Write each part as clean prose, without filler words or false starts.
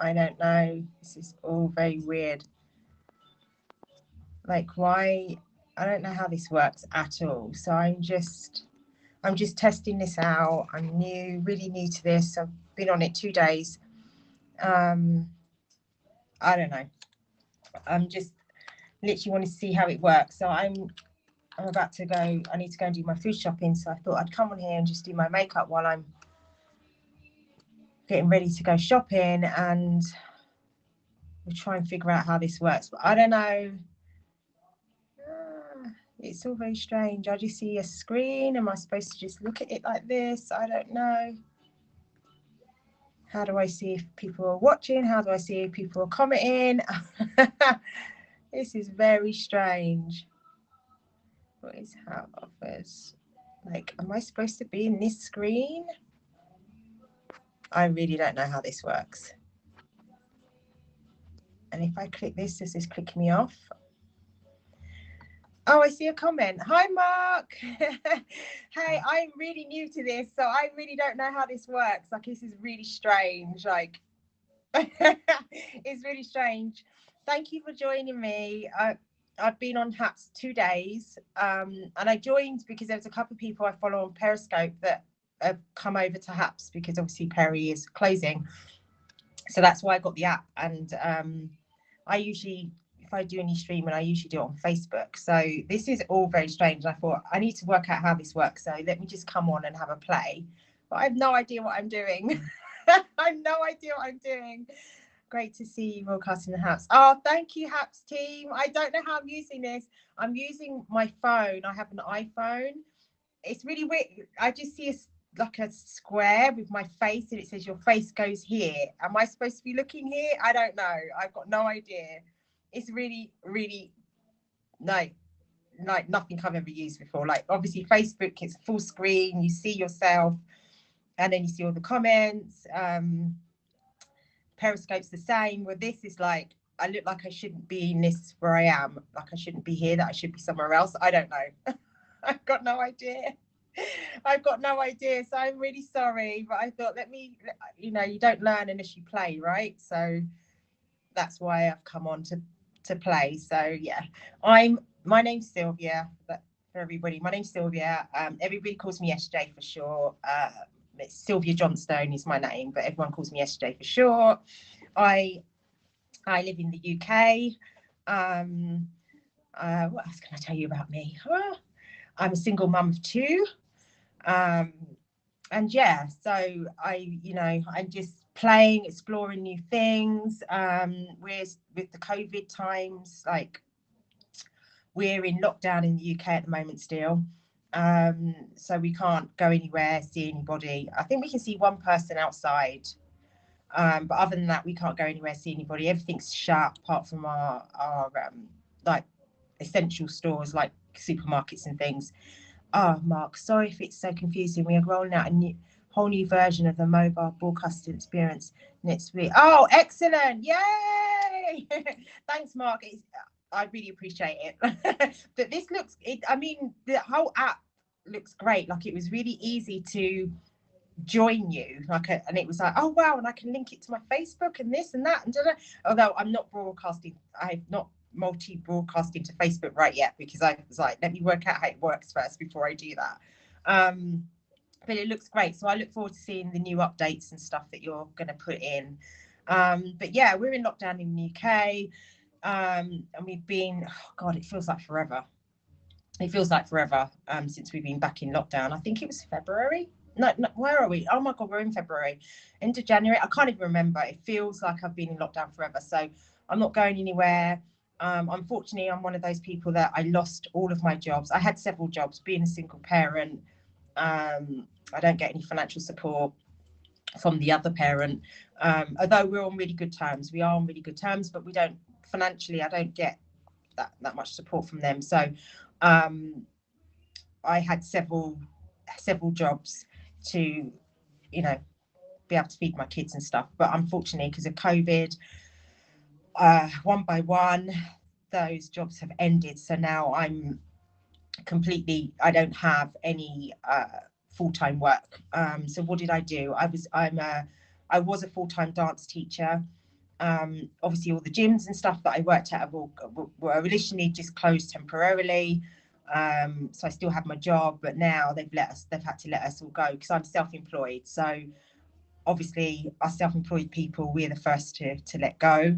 I don't know. This is all very weird. Like, why? I don't know how this works at all. So I'm just testing this out. I'm really new to this. I've been on it 2 days. Um, I don't know. I'm just literally want to see how it works. So I'm about to go. I need to go and do my food shopping. So I thought I'd come on here and just do my makeup while I'm getting ready to go shopping, and we'll try and figure out how this works. But I don't know. It's all very strange. I just see a screen. Am I supposed to just look at it like this? I don't know. How do I see if people are watching? How do I see if people are commenting? This is very strange. What is how offers? Like, am I supposed to be in this screen? I really don't know how this works. And if I click this, does this click me off? Oh, I see a comment. Hi, Mark. Hey, I'm really new to this, so I really don't know how this works. Like, this is really strange. Like, it's really strange. Thank you for joining me. I've been on Happs 2 days, and I joined because there was a couple of people I follow on Periscope that have come over to Happs because obviously Perry is closing. So that's why I got the app. And I usually, if I do any streaming, I usually do it on Facebook. So this is all very strange. I thought I need to work out how this works. So let me just come on and have a play. But I have no idea what I'm doing. I have no idea what I'm doing. Great to see you broadcasting the Happs. Oh, thank you, Happs team. I don't know how I'm using this. I'm using my phone. I have an iPhone. It's really weird. I just see like a square with my face, and it says your face goes here. Am I supposed to be looking here? I don't know. I've got no idea. It's really, really like nothing I've ever used before. Like, obviously Facebook, it's full screen, you see yourself, and then you see all the comments. Periscope's the same. Well, this is like, I look like I shouldn't be in this where I am. Like, I shouldn't be here, that I should be somewhere else. I don't know. I've got no idea. I've got no idea. So I'm really sorry. But I thought, you don't learn unless you play, right? So that's why I've come on to play. So yeah, my name's Sylvia. But for everybody, my name's Sylvia. Everybody calls me SJ for short. It's Sylvia Johnstone is my name, but everyone calls me SJ for short. I live in the UK. What else can I tell you about me? I'm a single mum of two. And yeah, so I'm just playing, exploring new things. With the COVID times, like, we're in lockdown in the UK at the moment still. So we can't go anywhere, see anybody. I think we can see one person outside. But other than that, we can't go anywhere, see anybody. Everything's shut apart from our like essential stores like supermarkets and things. Oh, Mark, sorry if it's so confusing. We are rolling out a whole new version of the mobile broadcasting experience next week. Oh, excellent. Yay. Thanks, Mark. I really appreciate it. But this the whole app looks great. Like, it was really easy to join you, and it was like, oh wow, and I can link it to my Facebook and this and that, and although I'm not broadcasting, I've not multi-broadcasting to Facebook right yet, because I was like, let me work out how it works first before I do that. But it looks great, so I look forward to seeing the new updates and stuff that you're going to put in. But yeah, we're in lockdown in the UK, and we've been, oh God, it feels like forever. Since we've been back in lockdown. I think it was February. No, where are we? Oh my God, we're in February, into January. I can't even remember. It feels like I've been in lockdown forever. So I'm not going anywhere. Unfortunately, I'm one of those people that I lost all of my jobs. I had several jobs, being a single parent. I don't get any financial support from the other parent. Although we're on really good terms. We are on really good terms, but we don't financially, I don't get that much support from them. So I had several jobs to, be able to feed my kids and stuff. But unfortunately, because of COVID, one by one, those jobs have ended. So now I don't have any full-time work. So what did I do? I was a full-time dance teacher. Obviously all the gyms and stuff that I worked at were initially just closed temporarily. So I still have my job, but now they've had to let us all go because I'm self-employed. So obviously us self-employed people, we're the first to let go,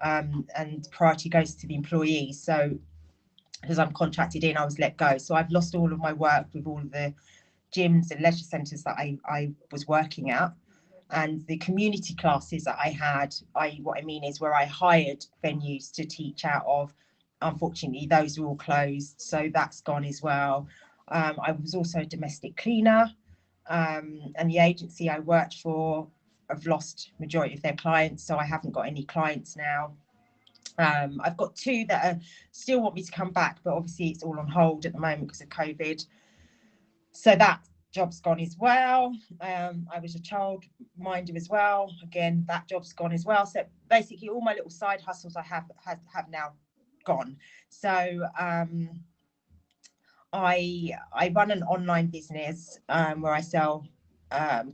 and priority goes to the employees. So because I'm contracted in, I was let go. So I've lost all of my work with all of the gyms and leisure centres that I was working at. And the community classes that I had, what I mean is where I hired venues to teach out of, unfortunately, those are all closed. So that's gone as well. I was also a domestic cleaner, and the agency I worked for have lost majority of their clients. So I haven't got any clients now. I've got two that still want me to come back, but obviously it's all on hold at the moment because of COVID. So that job's gone as well. I was a childminder as well. Again, that job's gone as well. So basically all my little side hustles I have now gone. So I run an online business where I sell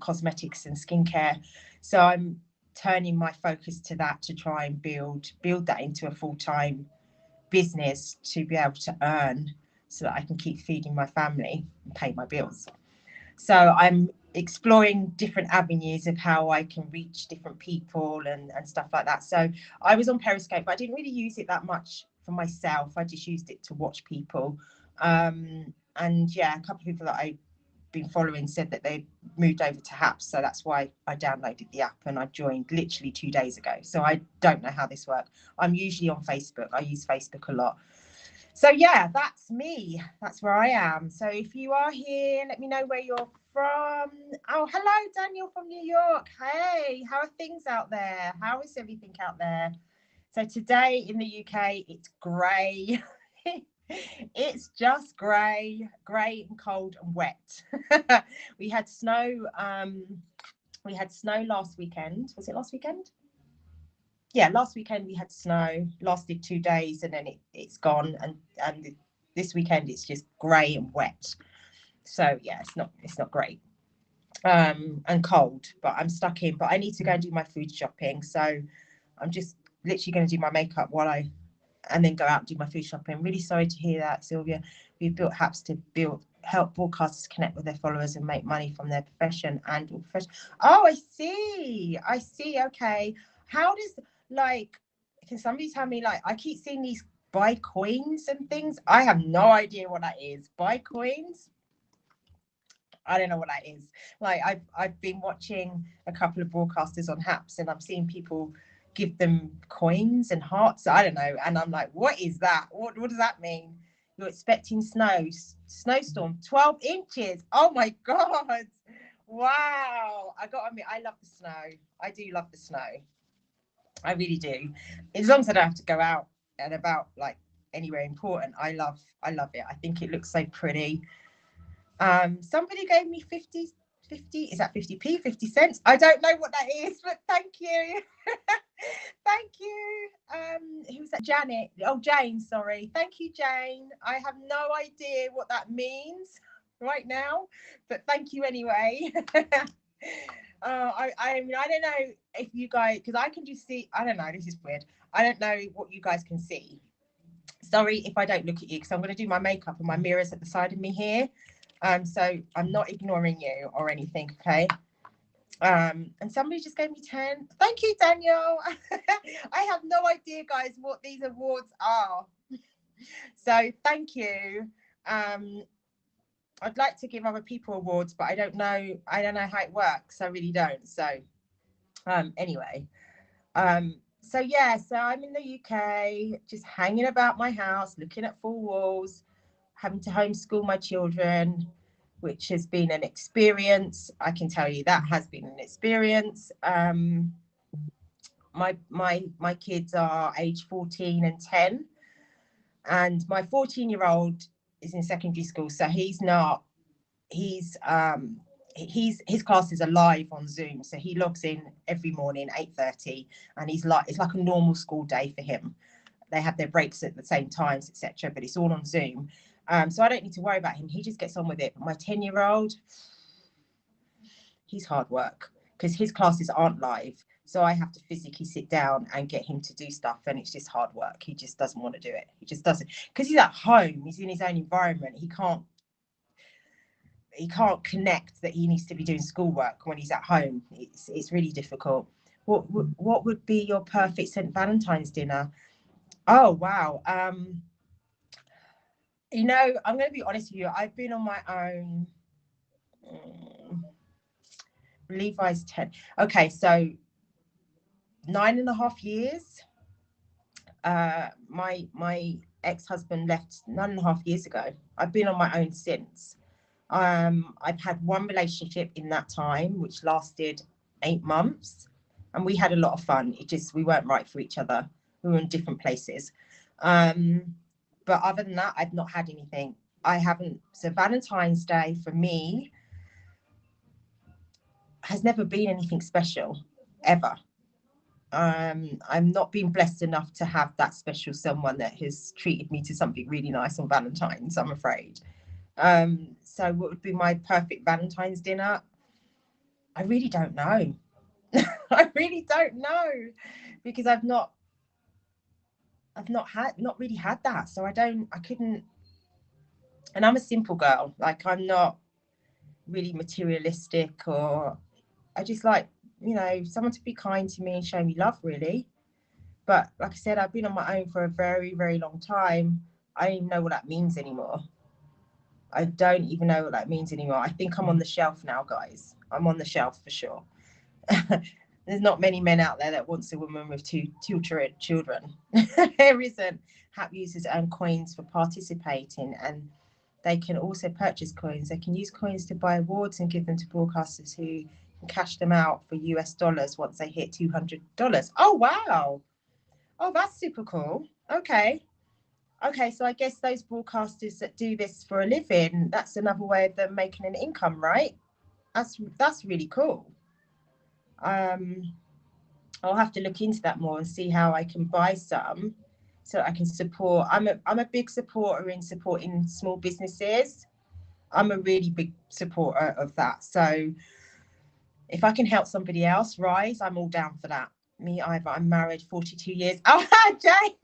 cosmetics and skincare. So I'm turning my focus to that to try and build that into a full-time business to be able to earn so that I can keep feeding my family and pay my bills. So I'm exploring different avenues of how I can reach different people and stuff like that. So I was on Periscope, but I didn't really use it that much for myself. I just used it to watch people. And yeah, a couple of people that I've been following said that they moved over to Happs. So that's why I downloaded the app and I joined literally 2 days ago. So I don't know how this works. I'm usually on Facebook. I use Facebook a lot. So yeah, that's me. That's where I am. So if you are here, let me know where you're from. Oh, hello, Daniel from New York. Hey, how are things out there? How is everything out there? So today in the UK, it's grey. It's just grey and cold and wet. We had snow. We had snow last weekend. Was it last weekend? Yeah, last weekend we had snow, lasted 2 days, and then it's gone. And this weekend it's just grey and wet. So yeah, it's not great. And cold, but I'm stuck in. But I need to go and do my food shopping. So I'm just literally going to do my makeup and then go out and do my food shopping. I'm really sorry to hear that, Sylvia. We've built Happs to help broadcasters connect with their followers and make money from their profession and profession. Oh, I see. Okay. How does, like, can somebody tell me, like, I keep seeing these buy coins and things. I have no idea what that is. Buy coins? I don't know what that is. Like, I've been watching a couple of broadcasters on Happs and I'm seeing people give them coins and hearts. I don't know. And I'm like, what is that? What does that mean? You're expecting snowstorm, 12 inches. Oh my God. Wow. I got to admit, I love the snow. I do love the snow. I really do. As long as I don't have to go out and about like anywhere important. I love it. I think it looks so pretty. Somebody gave me 50, is that 50p, 50 cents? I don't know what that is, but thank you. Thank you. Who's that? Janet. Oh, Jane, sorry. Thank you, Jane. I have no idea what that means right now, but thank you anyway. I mean, I don't know if you guys, because I can just see, I don't know, this is weird. I don't know what you guys can see. Sorry if I don't look at you, because I'm going to do my makeup and my mirror's at the side of me here. So I'm not ignoring you or anything, okay? And somebody just gave me 10. Thank you, Daniel. I have no idea, guys, what these awards are. So thank you. I'd like to give other people awards, but I don't know how it works. I really don't. So anyway. So yeah, so I'm in the UK, just hanging about my house, looking at 4 walls, having to homeschool my children, which has been an experience. I can tell you that has been an experience. My kids are age 14 and 10, and my 14-year-old is in secondary school, so his classes are live on Zoom, so he logs in every morning 8:30, and it's like a normal school day for him. They have their breaks at the same times, etc., but it's all on Zoom. So I don't need to worry about him. He just gets on with it. But my 10-year-old, he's hard work, because his classes aren't live. So I have to physically sit down and get him to do stuff, and it's just hard work. He just doesn't want to do it. He just doesn't, because he's at home, he's in his own environment. He can't connect that he needs to be doing schoolwork when he's at home. It's really difficult. What would be your perfect St. Valentine's dinner? Oh wow. You know, I'm going to be honest with you. I've been on my own. Levi's 10. Okay, so 9.5 years. My ex-husband left 9.5 years ago. I've been on my own since. I've had one relationship in that time, which lasted 8 months, and we had a lot of fun. We weren't right for each other. We were in different places. But other than that, I've not had anything. I haven't. So Valentine's Day for me has never been anything special, ever. I'm not been blessed enough to have that special someone that has treated me to something really nice on Valentine's, I'm afraid. So what would be my perfect Valentine's dinner? I really don't know. I really don't know, because I've not really had that. So I couldn't, and I'm a simple girl. Like, I'm not really materialistic, or I just like, someone to be kind to me and show me love, really. But like I said, I've been on my own for a very, very long time. I don't even know what that means anymore. I don't even know what that means anymore. I think I'm on the shelf now, guys. I'm on the shelf for sure. There's not many men out there that wants a woman with two children. There isn't. Hap users earn coins for participating, and they can also purchase coins. They can use coins to buy awards and give them to broadcasters who can cash them out for US dollars once they hit $200. Oh, wow. Oh, that's super cool. Okay, so I guess those broadcasters that do this for a living, that's another way of them making an income, right? That's really cool. I'll have to look into that more and see how I can buy some, so I can support. I'm a big supporter in supporting small businesses. I'm a really big supporter of that. So if I can help somebody else rise, I'm all down for that. Me either. I'm married 42 years. Oh, Jane,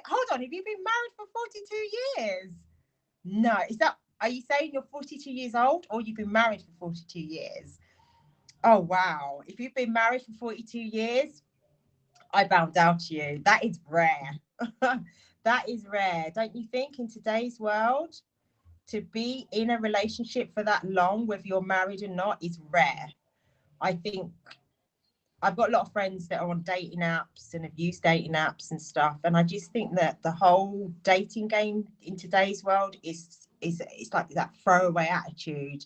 hold on. Have you been married for 42 years? No. Are you saying you're 42 years old, or you've been married for 42 years? Oh, wow. If you've been married for 42 years, I bow down to you. That is rare. That is rare. Don't you think, in today's world, to be in a relationship for that long, whether you're married or not, is rare. I think I've got a lot of friends that are on dating apps and have used dating apps and stuff. And I just think that the whole dating game in today's world is it's like that throwaway attitude,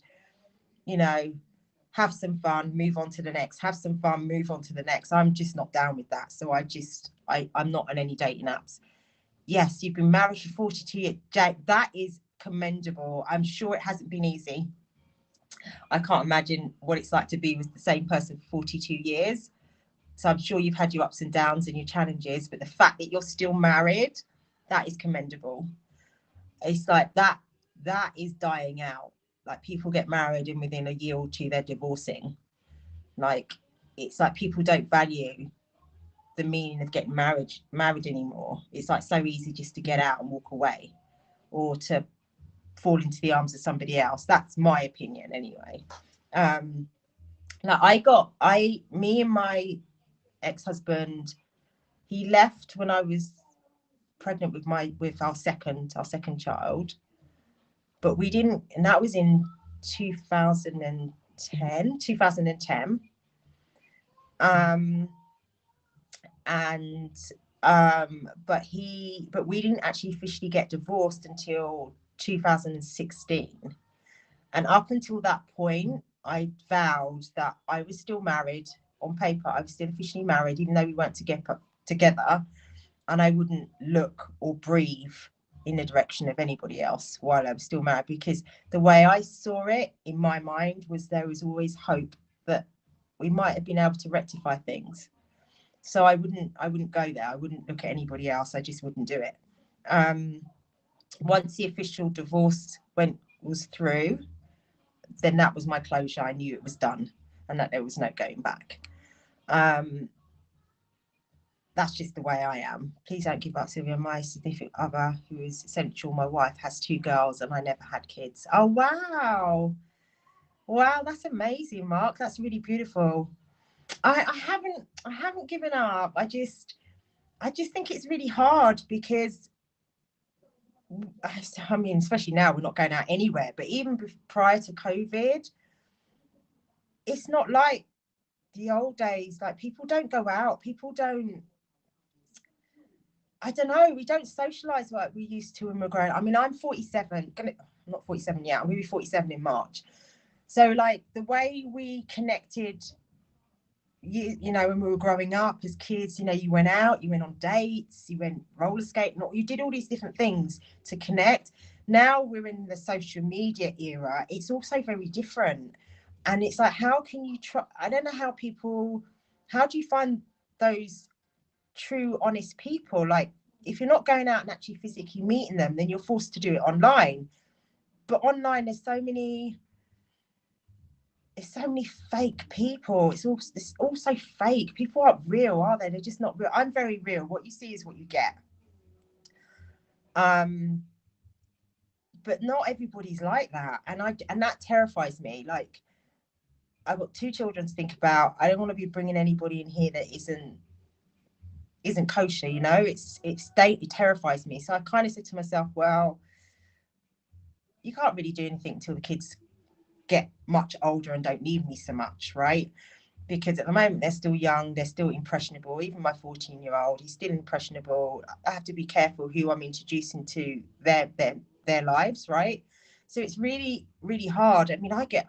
have some fun, move on to the next, have some fun, move on to the next. I'm just not down with that. So I'm not on any dating apps. Yes, you've been married for 42 years. That is commendable. I'm sure it hasn't been easy. I can't imagine what it's like to be with the same person for 42 years. So I'm sure you've had your ups and downs and your challenges, but the fact that you're still married, that is commendable. It's like that is dying out. Like, people get married and within a year or two, they're divorcing. Like, it's like people don't value the meaning of getting married anymore. It's like so easy just to get out and walk away, or to fall into the arms of somebody else. That's my opinion anyway. Me and my ex-husband, he left when I was pregnant with our second child, but we didn't, and that was in 2010. But we didn't actually officially get divorced until 2016. And up until that point, I vowed that I was still married. On paper, I was still officially married, even though we weren't together, and I wouldn't look or breathe in the direction of anybody else while I was still married, because the way I saw it in my mind was there was always hope that we might have been able to rectify things. So I wouldn't go there. I wouldn't look at anybody else. I just wouldn't do it. Once the official divorce was through, then that was my closure. I knew it was done. and that there was no going back. That's just the way I am. Please don't give up, Sylvia. My significant other, who is essential, my wife, has 2 girls and I never had kids. Oh, wow. Wow, that's amazing, Mark. That's really beautiful. I haven't given up. I just think it's really hard because I mean, especially now we're not going out anywhere, but even prior to COVID, it's not like the old days. Like, people don't go out. People don't, I don't know, we don't socialize like we used to when we're growing. I mean, I'm 47, I'm not 47 yet, I'm going to be 47 in March. So like the way we connected, you know, when we were growing up as kids, you know, you went out, you went on dates, you went roller skating, you did all these different things to connect. Now we're in the social media era. It's also very different. And it's like, how can you try? I don't know how do you find those true, honest people? Like, if you're not going out and actually physically meeting them, then you're forced to do it online. But online, there's so many fake people. It's also fake. People aren't real, are they? They're just not real. I'm very real. What you see is what you get. But not everybody's like that, and that terrifies me. Like, I've got 2 children to think about. I don't want to be bringing anybody in here that isn't kosher. You know, it terrifies me. So I kind of said to myself, well, you can't really do anything until the kids get much older and don't need me so much, right? Because at the moment they're still young, they're still impressionable. Even my 14-year-old, he's still impressionable. I have to be careful who I'm introducing to their lives, right? So it's really, really hard. I mean, I get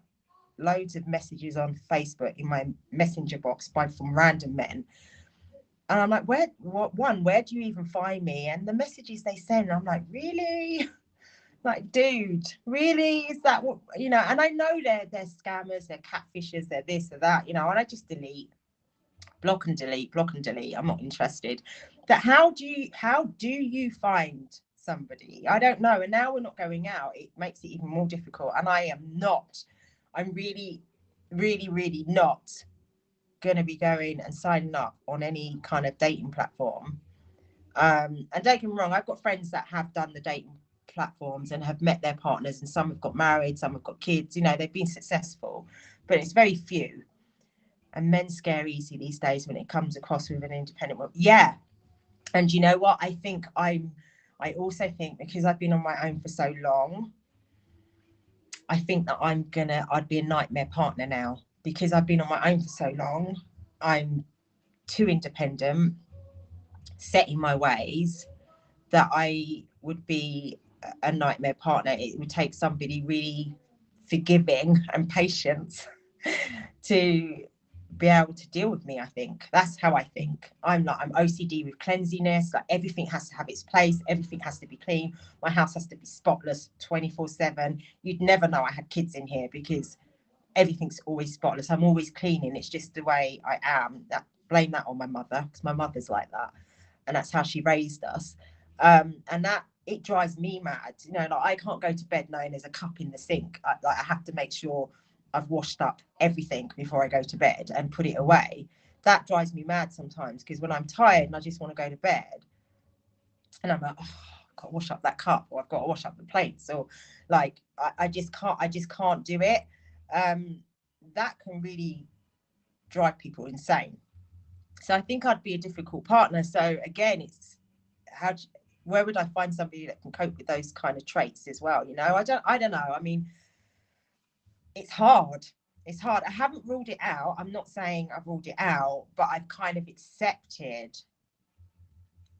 loads of messages on Facebook in my messenger box from random men, and I'm like, where do you even find me? And the messages they send, I'm like, really? Like, dude, really? Is that what, you know? And I know they're scammers, they're catfishers, they're this or that, you know, and I just block and delete. I'm not interested. But how do you find somebody? I don't know. And now we're not going out. It makes it even more difficult. And I'm really, really, really not going to be going and signing up on any kind of dating platform. And don't get me wrong, I've got friends that have done the dating platforms and have met their partners, and some have got married, some have got kids, you know, they've been successful, but it's very few. And men scare easy these days when it comes across with an independent woman. Yeah. And you know what? I also think, because I've been on my own for so long, I think that I'd be a nightmare partner now, because I've been on my own for so long. I'm too independent, set in my ways, that I would be a nightmare partner. It would take somebody really forgiving and patient to be able to deal with me. I think that's how I think. I'm OCD with cleanliness. Like, everything has to have its place, everything has to be clean, my house has to be spotless 24/7. You'd never know I had kids in here because everything's always spotless. I'm always cleaning. It's just the way I am. Blame that on my mother, because my mother's like that, and that's how she raised us. And that, it drives me mad. You know, like, I can't go to bed knowing there's a cup in the sink. I have to make sure I've washed up everything before I go to bed and put it away. That drives me mad sometimes, because when I'm tired and I just want to go to bed, and I'm like, oh, I've got to wash up that cup, or I've got to wash up the plates, or like, I just can't do it. That can really drive people insane. So I think I'd be a difficult partner. So again, it's where would I find somebody that can cope with those kind of traits as well? You know, I don't know. I mean, it's hard. I haven't ruled it out. I'm not saying I've ruled it out, but I've kind of accepted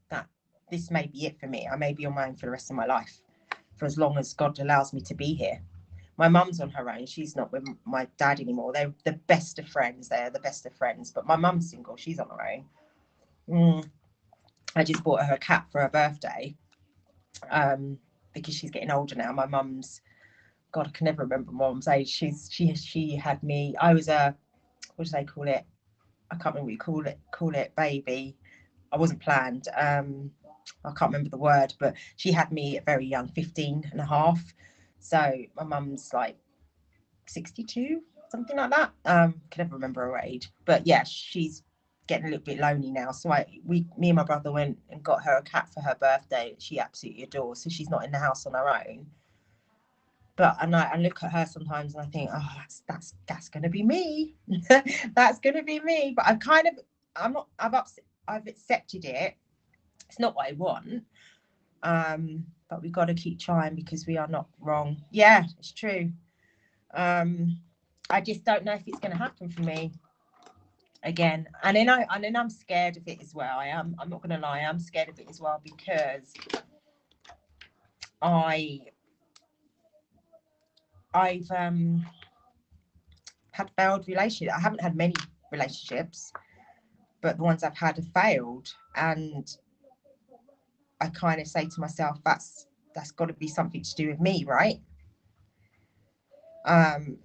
that this may be it for me. I may be on my own for the rest of my life, for as long as God allows me to be here. My mum's on her own. She's not with my dad anymore. They're the best of friends. But my mum's single. She's on her own. I just bought her a cat for her birthday, because she's getting older now. My mum's, God, I can never remember my mum's age. She had me. I was what do they call it? I can't remember what you call it, baby. I wasn't planned. I can't remember the word, but she had me very young, 15 and a half. So my mum's like 62. something like that. Can never remember her age, but yeah, she's getting a little bit lonely now. So me and my brother went and got her a cat for her birthday that she absolutely adores. So she's not in the house on her own. But I look at her sometimes and I think, oh, that's gonna be me. That's gonna be me. But I've accepted it. It's not what I want. But we've got to keep trying because we are not wrong. Yeah, it's true. I just don't know if it's going to happen for me again. And then I'm scared of it as well. I'm not going to lie. I'm scared of it as well because I've had failed relationships. I haven't had many relationships, but the ones I've had have failed. And I kind of say to myself, that's got to be something to do with me, right? And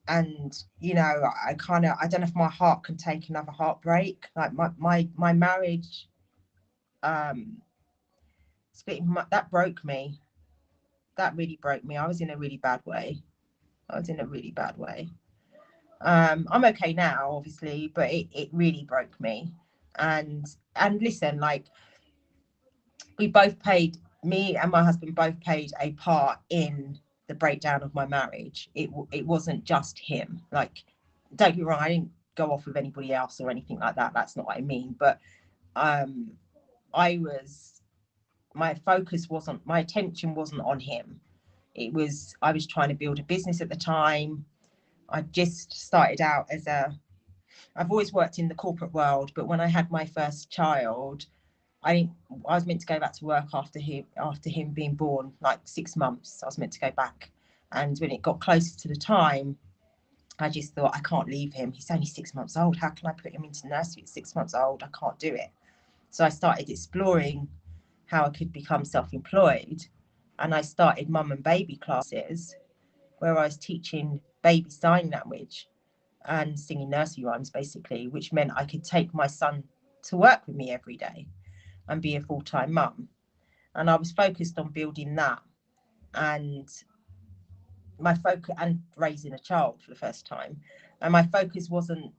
I don't know if my heart can take another heartbreak. Like my marriage, splitting that broke me. That really broke me. I was in a really bad way. I'm okay now, obviously, but it really broke me. And listen, like, me and my husband both played a part in the breakdown of my marriage. It wasn't just him. Like, don't get me wrong, I didn't go off with anybody else or anything like that. That's not what I mean. But my attention wasn't on him. I was trying to build a business at the time. I just started out I've always worked in the corporate world, but when I had my first child, I was meant to go back to work after him being born, like 6 months. I was meant to go back. And when it got closer to the time, I just thought, I can't leave him. He's only 6 months old. How can I put him into nursery at 6 months old? I can't do it. So I started exploring how I could become self-employed. And I started mum and baby classes where I was teaching baby sign language and singing nursery rhymes, basically, which meant I could take my son to work with me every day and be a full-time mum. And I was focused on building that and my focus and raising a child for the first time. And my focus wasn't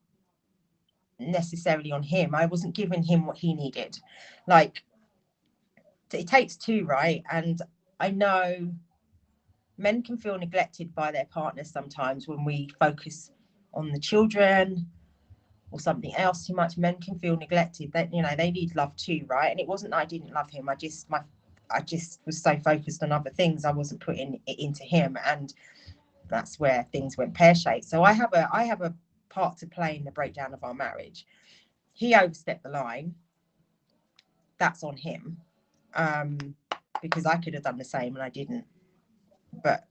necessarily on him. I wasn't giving him what he needed. Like, it takes two, right? And I know men can feel neglected by their partners sometimes when we focus on the children or something else too much. Men can feel neglected. That they need love too, right? And it wasn't that I didn't love him. I just was so focused on other things. I wasn't putting it into him, and that's where things went pear-shaped. So I have a part to play in the breakdown of our marriage. He overstepped the line. That's on him, because I could have done the same and I didn't. But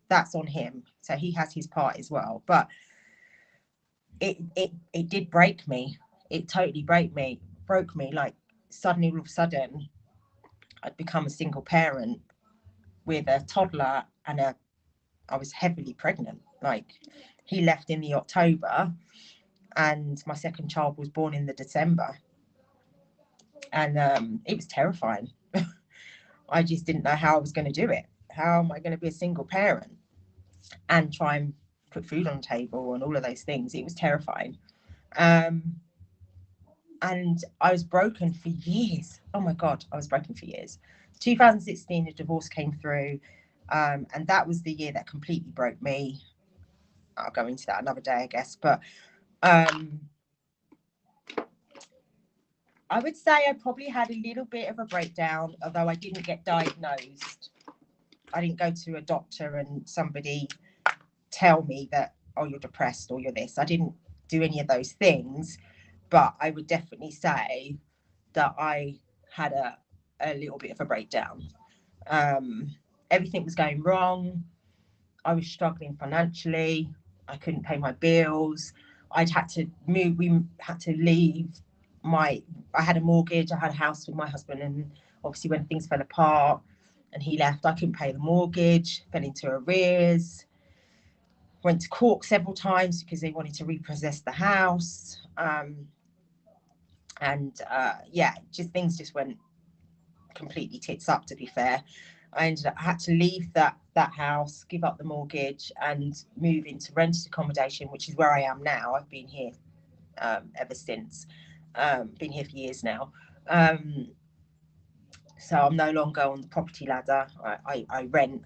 that's on him. So he has his part as well. But it did break me. It totally broke me. Like, suddenly, all of a sudden, I'd become a single parent with a toddler and I was heavily pregnant. Like, he left in the October and my second child was born in the December. And it was terrifying. I just didn't know how I was going to do it. How am I going to be a single parent and try and put food on the table and all of those things? It was terrifying. And I was broken for years. Oh my God, I was broken for years. 2016, the divorce came through. And that was the year that completely broke me. I'll go into that another day, I guess. But I would say I probably had a little bit of a breakdown, although I didn't get diagnosed. I didn't go to a doctor and somebody tell me that, oh, you're depressed or you're this. I didn't do any of those things, but I would definitely say that I had a little bit of a breakdown. Everything was going wrong. I was struggling financially. I couldn't pay my bills. I'd had to move. We had to leave. I had a mortgage. I had a house with my husband, and obviously when things fell apart and he left, I couldn't pay the mortgage. Fell into arrears. Went to court several times because they wanted to repossess the house. Yeah, just things just went completely tits up, to be fair. I had to leave that house, give up the mortgage, and move into rented accommodation, which is where I am now. I've been here ever since. Been here for years now. So I'm no longer on the property ladder. I rent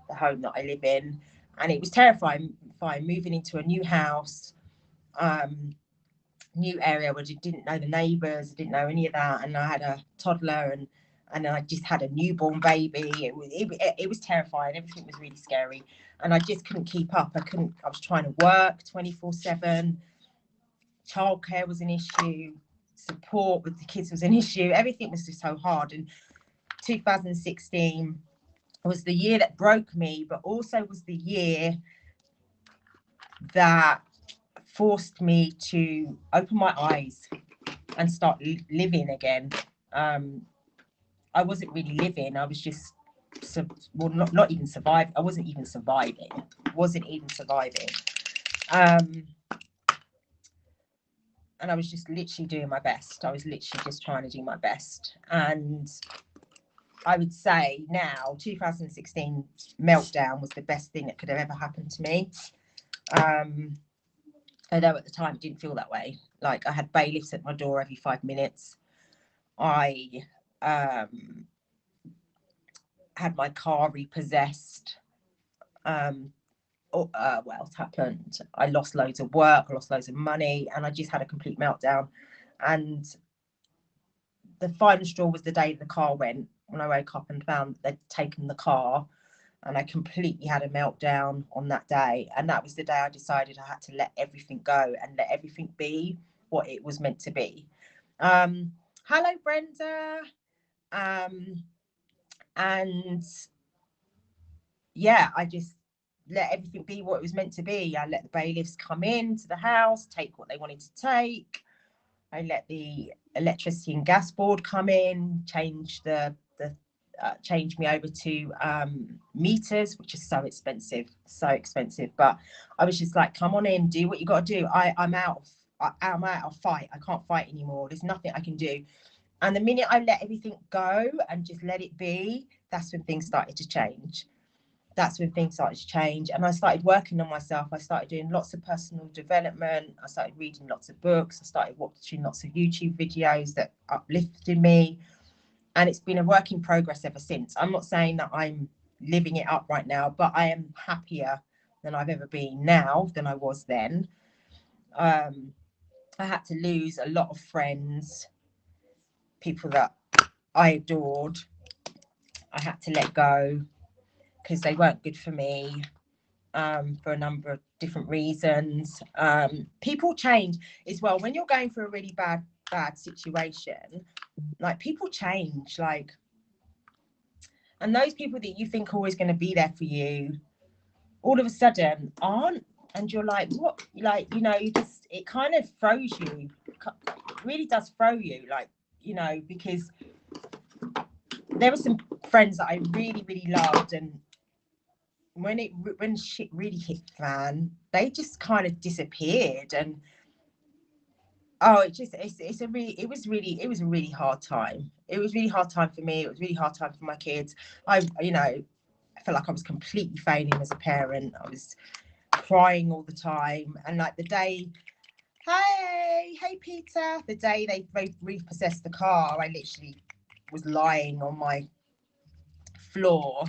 the home that I live in, and it was terrifying moving into a new house, new area where I didn't know the neighbours, didn't know any of that, and I had a toddler, and I just had a newborn baby. It was terrifying. Everything was really scary, and I just couldn't keep up. I was trying to work 24/7. Childcare was an issue. Support with the kids was an issue. Everything was just so hard. And 2016 was the year that broke me, but also was the year that forced me to open my eyes and start living again. I wasn't really living. I was just, not even surviving. I wasn't even surviving. And I was just literally doing my best. I was literally just trying to do my best. And I would say now, 2016 meltdown was the best thing that could have ever happened to me. Although at the time it didn't feel that way. Like, I had bailiffs at my door every 5 minutes. I had my car repossessed. What else happened? I lost loads of work, I lost loads of money, and I just had a complete meltdown. And the final straw was the day the car went, when I woke up and found they'd taken the car, and I completely had a meltdown on that day. And that was the day I decided I had to let everything go and let everything be what it was meant to be. Hello, Brenda. And yeah, I just let everything be what it was meant to be. I let the bailiffs come into the house, take what they wanted to take. I let the electricity and gas board come in, change change me over to meters, which is so expensive. But I was just like, come on in, do what you got to do. I'm out of fight. I can't fight anymore. There's nothing I can do. And the minute I let everything go and just let it be, that's when things started to change. And I started working on myself. I started doing lots of personal development. I started reading lots of books. I started watching lots of YouTube videos that uplifted me. And it's been a work in progress ever since. I'm not saying that I'm living it up right now, but I am happier than I've ever been now than I was then. I had to lose a lot of friends, people that I adored. I had to let go because they weren't good for me, for a number of different reasons. People change as well. When you're going through a really bad situation, like, people change, like, and those people that you think are always going to be there for you, all of a sudden aren't. And you're like, what? Like, you just, it kind of throws you. It really does throw you, like, because there were some friends that I really, really loved, and when shit really hit the fan, they just kind of disappeared. And it was a really hard time. It was a really hard time for me. It was a really hard time for my kids. I felt like I was completely failing as a parent. I was crying all the time. And like the day, hey Peter, the day they repossessed the car, I literally was lying on my floor,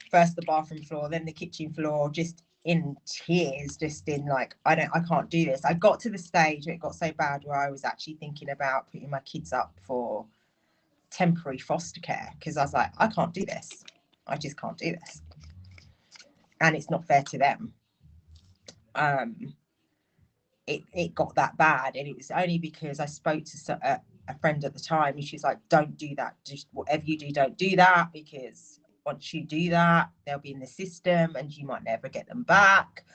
first the bathroom floor, then the kitchen floor, just in tears, just in like, I can't do this. I got to the stage where it got so bad where I was actually thinking about putting my kids up for temporary foster care, because I was like, I can't do this. I just can't do this. And it's not fair to them. It got that bad, and it was only because I spoke to a friend at the time, and she's like, don't do that. Just whatever you do, don't do that, because once you do that, they'll be in the system and you might never get them back.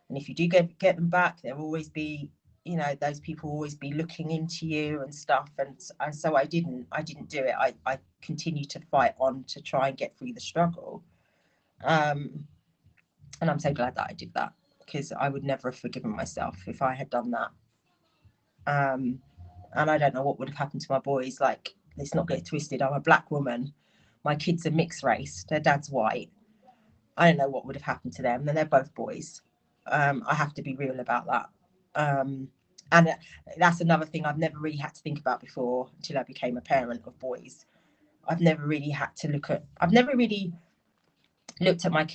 And if you do get them back, there'll always be, those people will always be looking into you and stuff. And so I didn't do it. I continued to fight on to try and get through the struggle. And I'm so glad that I did that, because I would never have forgiven myself if I had done that. And I don't know what would have happened to my boys. Like, let's not get twisted. I'm a black woman. My kids are mixed race. Their dad's white. I don't know what would have happened to them. And they're both boys. I have to be real about that. And that's another thing I've never really had to think about before until I became a parent of boys. I've never really looked at my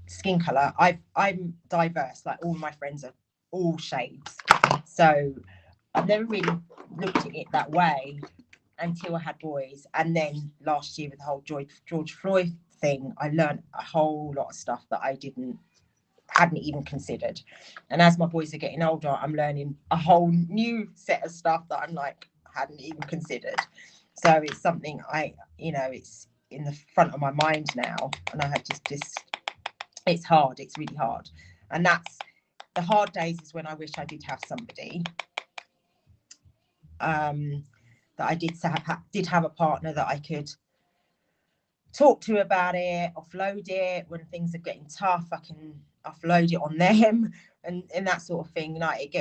skin color. I'm diverse. Like all my friends are all shades. So I've never really looked at it that way until I had boys. And then last year with the whole George Floyd thing, I learned a whole lot of stuff that I hadn't even considered. And as my boys are getting older, I'm learning a whole new set of stuff that I'm like hadn't even considered. So it's something it's in the front of my mind now, and I have just it's hard. It's really hard, and that's the hard days is when I wish I did have somebody. That I did have a partner that I could talk to about it, offload it when things are getting tough. I can offload it on them and that sort of thing. Like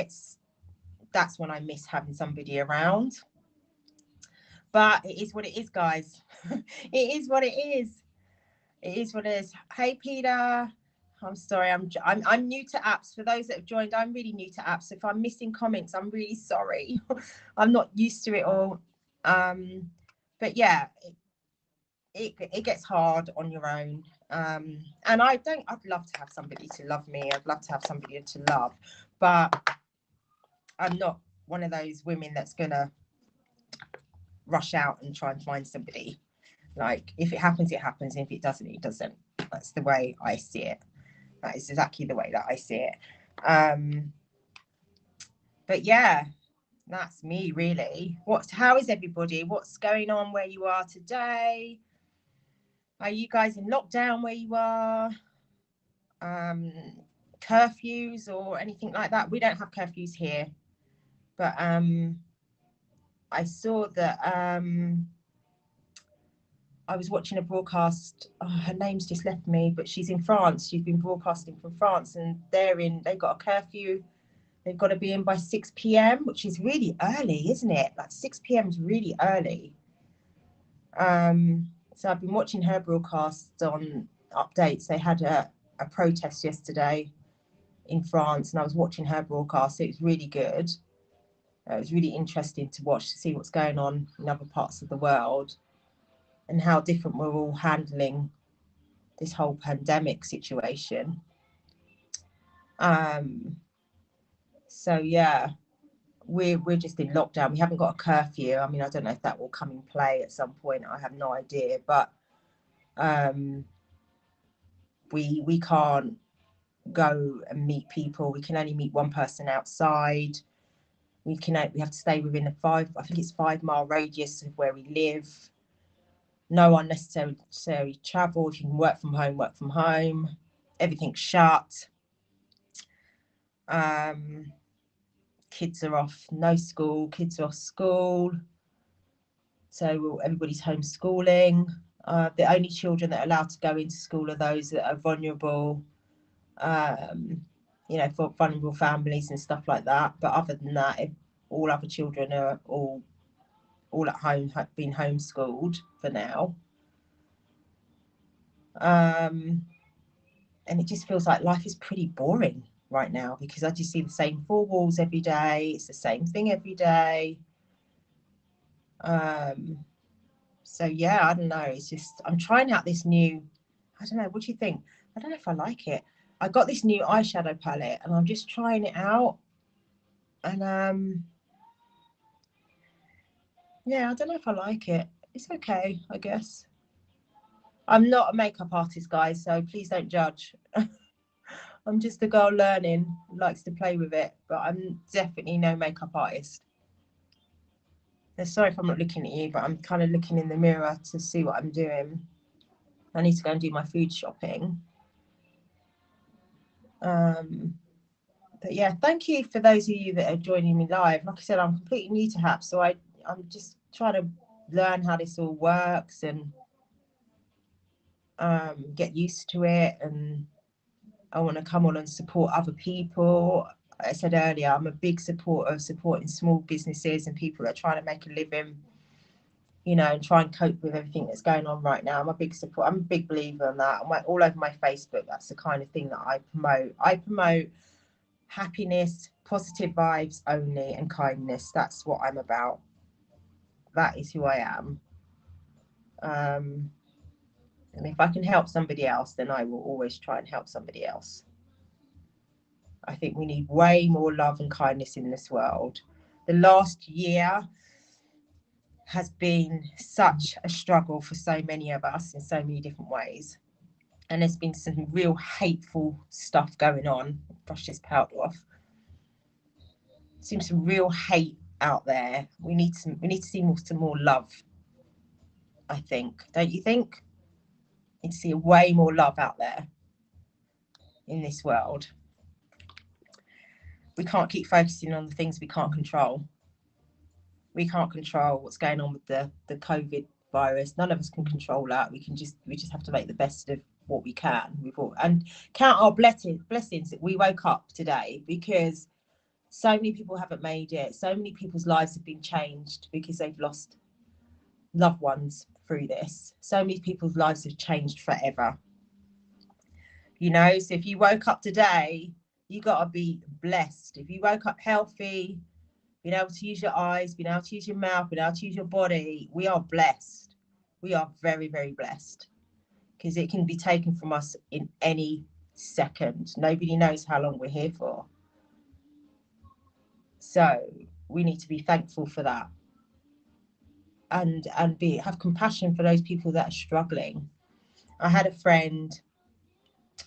that's when I miss having somebody around. But it is what it is, guys. It is what it is. It is what it is. Hey, Peter. I'm sorry. I'm new to apps. For those that have joined, I'm really new to apps. If I'm missing comments, I'm really sorry. I'm not used to it all. But yeah, it gets hard on your own. And I'd love to have somebody to love me. I'd love to have somebody to love, but I'm not one of those women that's gonna rush out and try and find somebody. Like, if it happens, it happens. And if it doesn't, it doesn't. That's the way I see it. That is exactly the way that I see it. But yeah, that's me really. How is everybody? What's going on where you are today? Are you guys in lockdown where you are? Curfews or anything like that? We don't have curfews here. But I saw that I was watching a broadcast. Oh, her name's just left me, but she's in France. She's been broadcasting from France, and they've got a curfew. They've got to be in by 6 p.m, which is really early, isn't it? Like 6 p.m is really early. So I've been watching her broadcasts on updates. They had a protest yesterday in France, and I was watching her broadcast. It was really good. It was really interesting to watch, to see what's going on in other parts of the world and how different we're all handling this whole pandemic situation. So yeah, we're just in lockdown. We haven't got a curfew. I mean, I don't know if that will come in play at some point. I have no idea, but we can't go and meet people. We can only meet one person outside. We have to stay within a 5 mile radius of where we live. No unnecessary travel. If you can work from home, work from home. Everything's shut. Kids are off. No school. Kids are off school. So everybody's homeschooling. The only children that are allowed to go into school are those that are vulnerable, for vulnerable families and stuff like that. But other than that, all other children are all at home, have been homeschooled for now. And it just feels like life is pretty boring right now, because I just see the same four walls every day. It's the same thing every day. So yeah, I don't know. It's just, I'm trying out this new, I don't know, what do you think? I don't know if I like it. I got this new eyeshadow palette and I'm just trying it out. And yeah, I don't know if I like it. It's okay, I guess. I'm not a makeup artist, guys, so please don't judge. I'm just a girl learning, who likes to play with it, but I'm definitely no makeup artist. Sorry if I'm not looking at you, but I'm kind of looking in the mirror to see what I'm doing. I need to go and do my food shopping. But yeah, thank you for those of you that are joining me live. Like I said, I'm completely new to Happs, so I'm just trying to learn how this all works and get used to it. And I want to come on and support other people. I said earlier, I'm a big supporter of supporting small businesses and people that are trying to make a living. you know, and try and cope with everything that's going on right now. I'm a big support. I'm a big believer in that. All over my Facebook, that's the kind of thing that I promote. I promote happiness, positive vibes only, and kindness. That's what I'm about. That is who I am. And if I can help somebody else, then I will always try and help somebody else. I think we need way more love and kindness in this world. The last year has been such a struggle for so many of us in so many different ways. And there's been some real hateful stuff going on. Brush this pout off. Seems some real hate out there. We need to see some more love, I think. Don't you think? We need to see way more love out there in this world. We can't keep focusing on the things we can't control. We can't control what's going on with the COVID virus. None of us can control that. We just have to make the best of what we can. And count our blessings that we woke up today, because so many people haven't made it. So many people's lives have been changed because they've lost loved ones through this. So many people's lives have changed forever. You know, so if you woke up today, you got to be blessed. If you woke up healthy, being able to use your eyes, being able to use your mouth, being able to use your body, we are blessed. We are very, very blessed, because it can be taken from us in any second. Nobody knows how long we're here for. So we need to be thankful for that, and have compassion for those people that are struggling. I had a friend,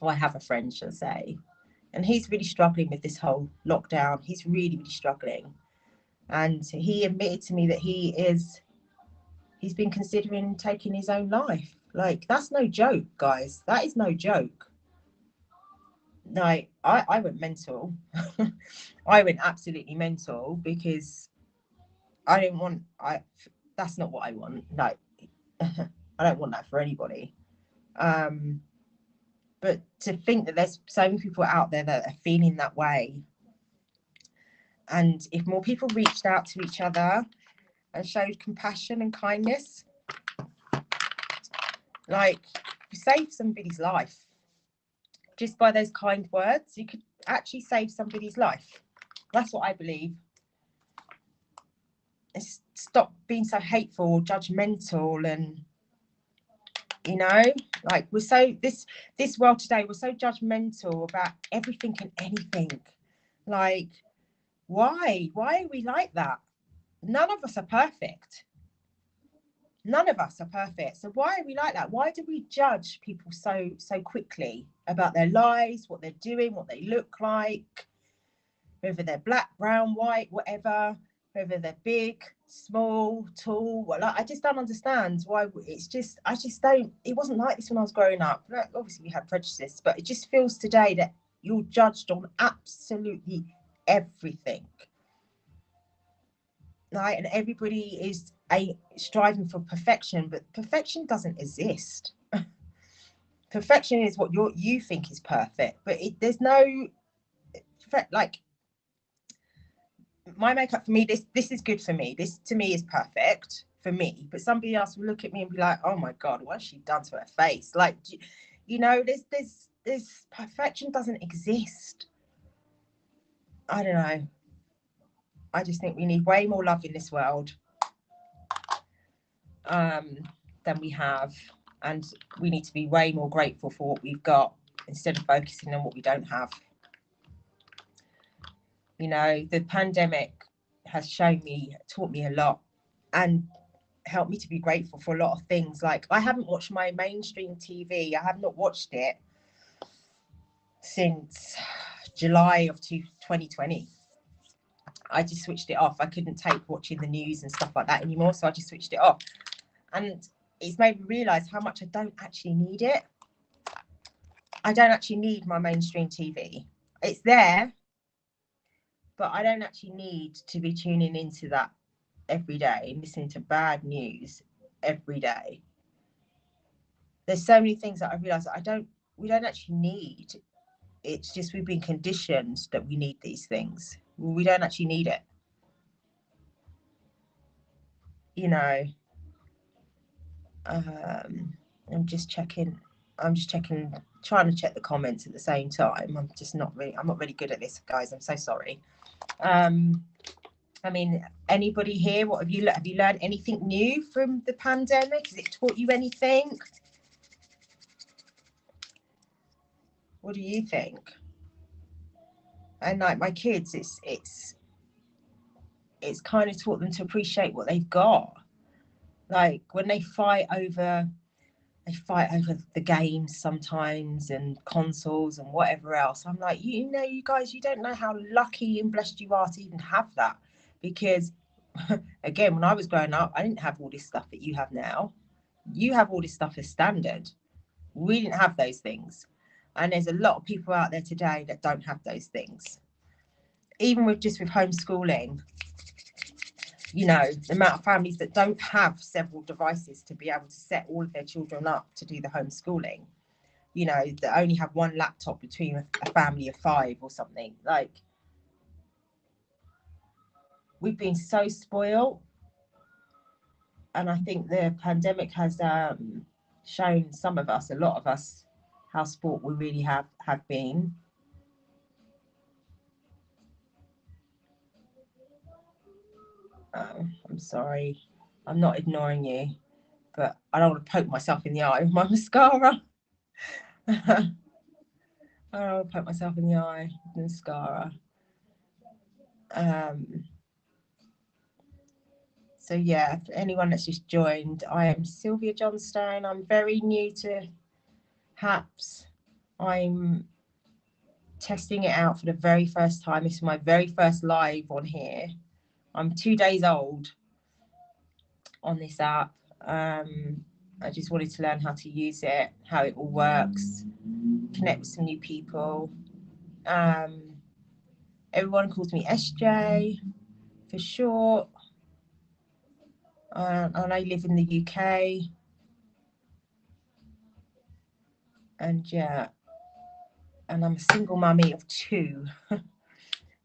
or I have a friend, shall I say, and he's really struggling with this whole lockdown. He's really, really struggling. And he admitted to me that he's been considering taking his own life. Like, that's no joke, guys. That is no joke. Like, I went mental. I went absolutely mental, because that's not what I want. No, I don't want that for anybody. But to think that there's so many people out there that are feeling that way, and if more people reached out to each other and showed compassion and kindness, like, save somebody's life just by those kind words. You could actually save somebody's life. That's what I believe. Stop being so hateful or judgmental, and you know, like, we're so this world today, we're so judgmental about everything and anything. Like, why are we like that? None of us are perfect. None of us are perfect. So why are we like that? Why do we judge people so quickly about their lives, what they're doing, what they look like, whether they're black, brown, white, whatever, whether they're big, small, tall? Well, I just don't understand why. I just don't. It wasn't like this when I was growing up. Obviously, we had prejudice, but it just feels today that you're judged on absolutely everything. Right? And everybody is striving for perfection, but perfection doesn't exist. Perfection is what you think is perfect, but there's no, like, my makeup for me, this is good for me. This to me is perfect for me, but somebody else will look at me and be like, oh my God, what's she done to her face? Like, you know, this perfection doesn't exist. I don't know. I just think we need way more love in this world than we have, and we need to be way more grateful for what we've got instead of focusing on what we don't have. You know, the pandemic has taught me a lot, and helped me to be grateful for a lot of things. Like, I haven't watched my mainstream TV. I have not watched it since July of 2020. I just switched it off. I couldn't take watching the news and stuff like that anymore, so I just switched it off. And it's made me realise how much I don't actually need it. I don't actually need my mainstream TV. It's there, but I don't actually need to be tuning into that every day and listening to bad news every day. There's so many things that I realise that we don't actually need. It's just we've been conditioned that we need these things. We don't actually need it. You know, I'm just checking. Trying to check the comments at the same time. I'm not really good at this, guys. I'm so sorry. I mean, anybody here? What have you learned anything new from the pandemic? Has it taught you anything? What do you think? And like my kids, it's kind of taught them to appreciate what they've got. Like when they fight over the games sometimes and consoles and whatever else. I'm like, you guys, you don't know how lucky and blessed you are to even have that. Because again, when I was growing up, I didn't have all this stuff that you have now. You have all this stuff as standard. We didn't have those things. And there's a lot of people out there today that don't have those things. Even with homeschooling, the amount of families that don't have several devices to be able to set all of their children up to do the homeschooling, that only have one laptop between a family of 5 or something. Like, we've been so spoiled. And I think the pandemic has shown a lot of us, how spoiled we really have been. I'm sorry. I'm not ignoring you, but I don't want to poke myself in the eye with my mascara. I don't want to poke myself in the eye with mascara. So yeah, for anyone that's just joined, I am Sylvia Johnstone. I'm very new to Happs. I'm testing it out for the very first time. This is my very first live on here. I'm 2 days old on this app. I just wanted to learn how to use it, how it all works, connect with some new people. Everyone calls me SJ for short. And I live in the UK. And yeah, and I'm a single mummy of 2.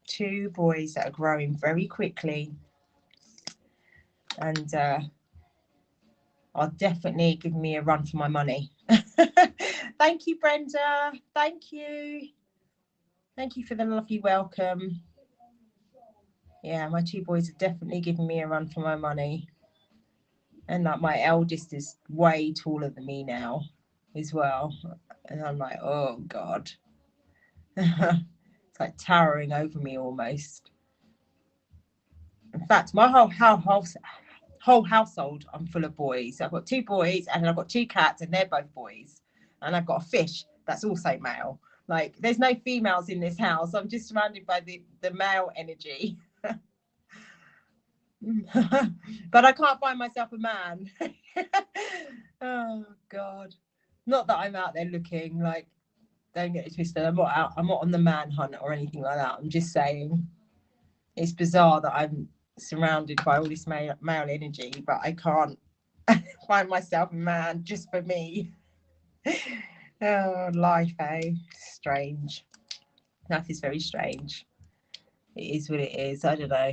2 boys that are growing very quickly. And are definitely giving me a run for my money. Thank you, Brenda. Thank you. Thank you for the lovely welcome. Yeah, my 2 boys are definitely giving me a run for my money. And like my eldest is way taller than me now as well. And I'm like, oh God. It's like towering over me almost. In fact, my whole household, I'm full of boys. I've got 2 boys and I've got 2 cats and they're both boys. And I've got a fish that's also male. Like, there's no females in this house. I'm just surrounded by the male energy. But I can't find myself a man. Oh God. Not that I'm out there looking, like, don't get it twisted. I'm not on the man hunt or anything like that. I'm just saying it's bizarre that I'm surrounded by all this male energy, but I can't find myself a man just for me. Oh, life, eh? Strange. Life is very strange. It is what it is. I don't know.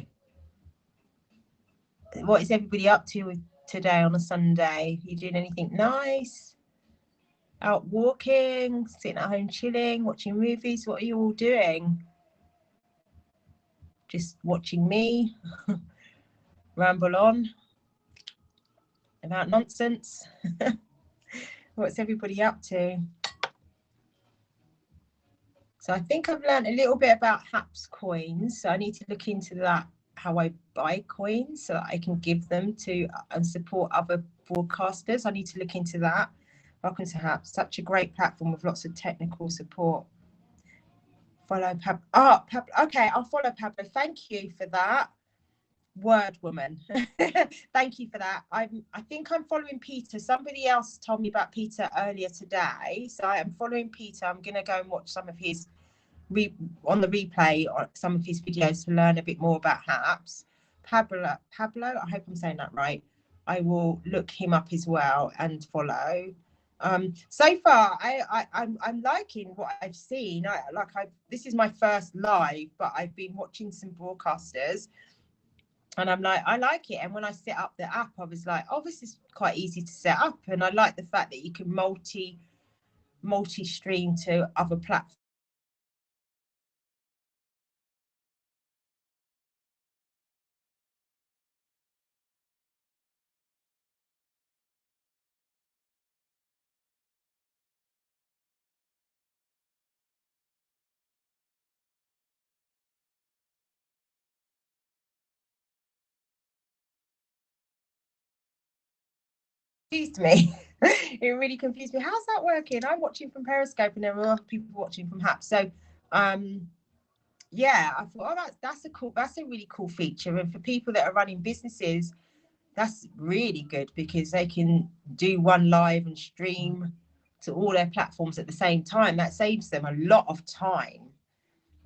What is everybody up to today on a Sunday? You doing anything nice? Out walking, sitting at home chilling, watching movies? What are you all doing? Just watching me ramble on about nonsense. What's everybody up to? So I think I've learned a little bit about Happs coins. So I need to look into that, how I buy coins so that I can give them to and support other broadcasters. I need to look into that. Welcome to Happs, such a great platform with lots of technical support. Follow Pablo. Oh, Pablo. Okay, I'll follow Pablo. Thank you for that. Word woman. Thank you for that. I think I'm following Peter. Somebody else told me about Peter earlier today, so I am following Peter. I'm going to go and watch some of his on the replay or some of his videos to learn a bit more about Happs. Pablo, I hope I'm saying that right. I will look him up as well and follow. So far I'm liking what I've seen. This is my first live, but I've been watching some broadcasters. And I'm like, I like it. And when I set up the app, I was like, oh, this is quite easy to set up. And I like the fact that you can multi-stream to other platforms. Confused me. It really confused me. How's that working? I'm watching from Periscope and there are other people watching from Happs. So yeah, I thought, oh, that's a really cool feature. And for people that are running businesses, that's really good because they can do one live and stream to all their platforms at the same time. That saves them a lot of time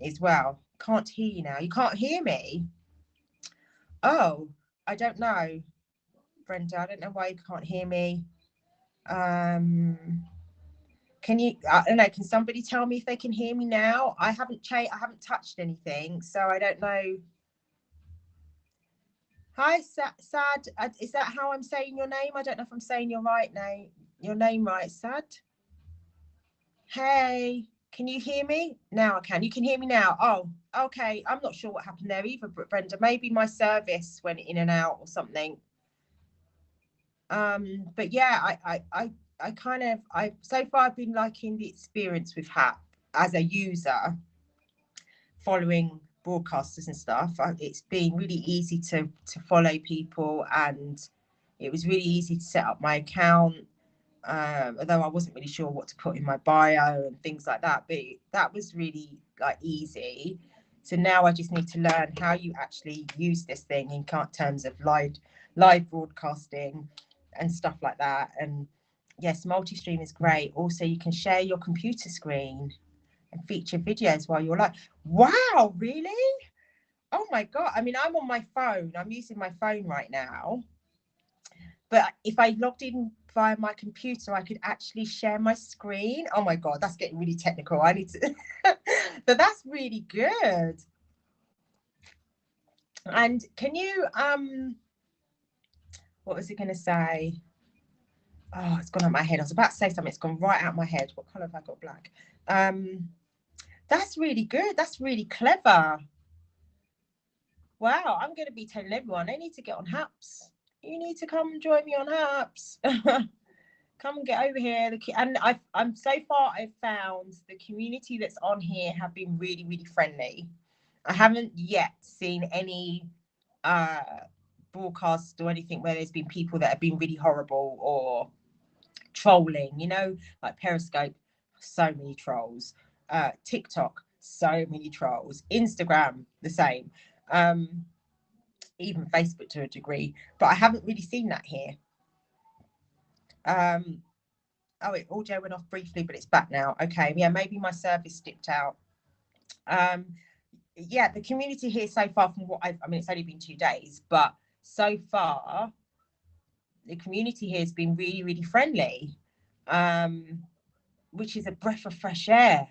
as well. Can't hear you now. You can't hear me. Oh, I don't know, Brenda. I don't know why you can't hear me. Can you? I don't know. Can somebody tell me if they can hear me now? I haven't touched anything, so I don't know. Hi, Sad. Is that how I'm saying your name? I don't know if I'm saying your name right, Sad. Hey, can you hear me? Now I can. You can hear me now. Oh, okay. I'm not sure what happened there either, Brenda. Maybe my service went in and out or something. But yeah, I kind of, so far I've been liking the experience with Hap as a user, following broadcasters and stuff. It's been really easy to follow people, and it was really easy to set up my account. Although I wasn't really sure what to put in my bio and things like that, but that was really like easy. So now I just need to learn how you actually use this thing in terms of live broadcasting and stuff like that. And yes, multi-stream is great. Also, you can share your computer screen and feature videos while you're live. Wow, really? Oh my God. I mean, I'm on my phone. I'm using my phone right now. But if I logged in via my computer, I could actually share my screen. Oh my God, that's getting really technical. I need to, but that's really good. And can you, what was it going to say? Oh, it's gone out my head. I was about to say something. It's gone right out my head. What color have I got? Black. That's really good. That's really clever. Wow, I'm going to be telling everyone they need to get on Happs. You need to come join me on Happs. Come and get over here. And I'm so far I've found the community that's on here have been really, really friendly. I haven't yet seen any broadcasts or anything where there's been people that have been really horrible or trolling, like Periscope, so many trolls, TikTok, so many trolls, Instagram, the same, even Facebook to a degree, but I haven't really seen that here. Oh, audio went off briefly, but it's back now. Okay, yeah, maybe my service dipped out. Yeah, the community here so far from I mean, it's only been 2 days, but so far the community here has been really, really friendly, which is a breath of fresh air.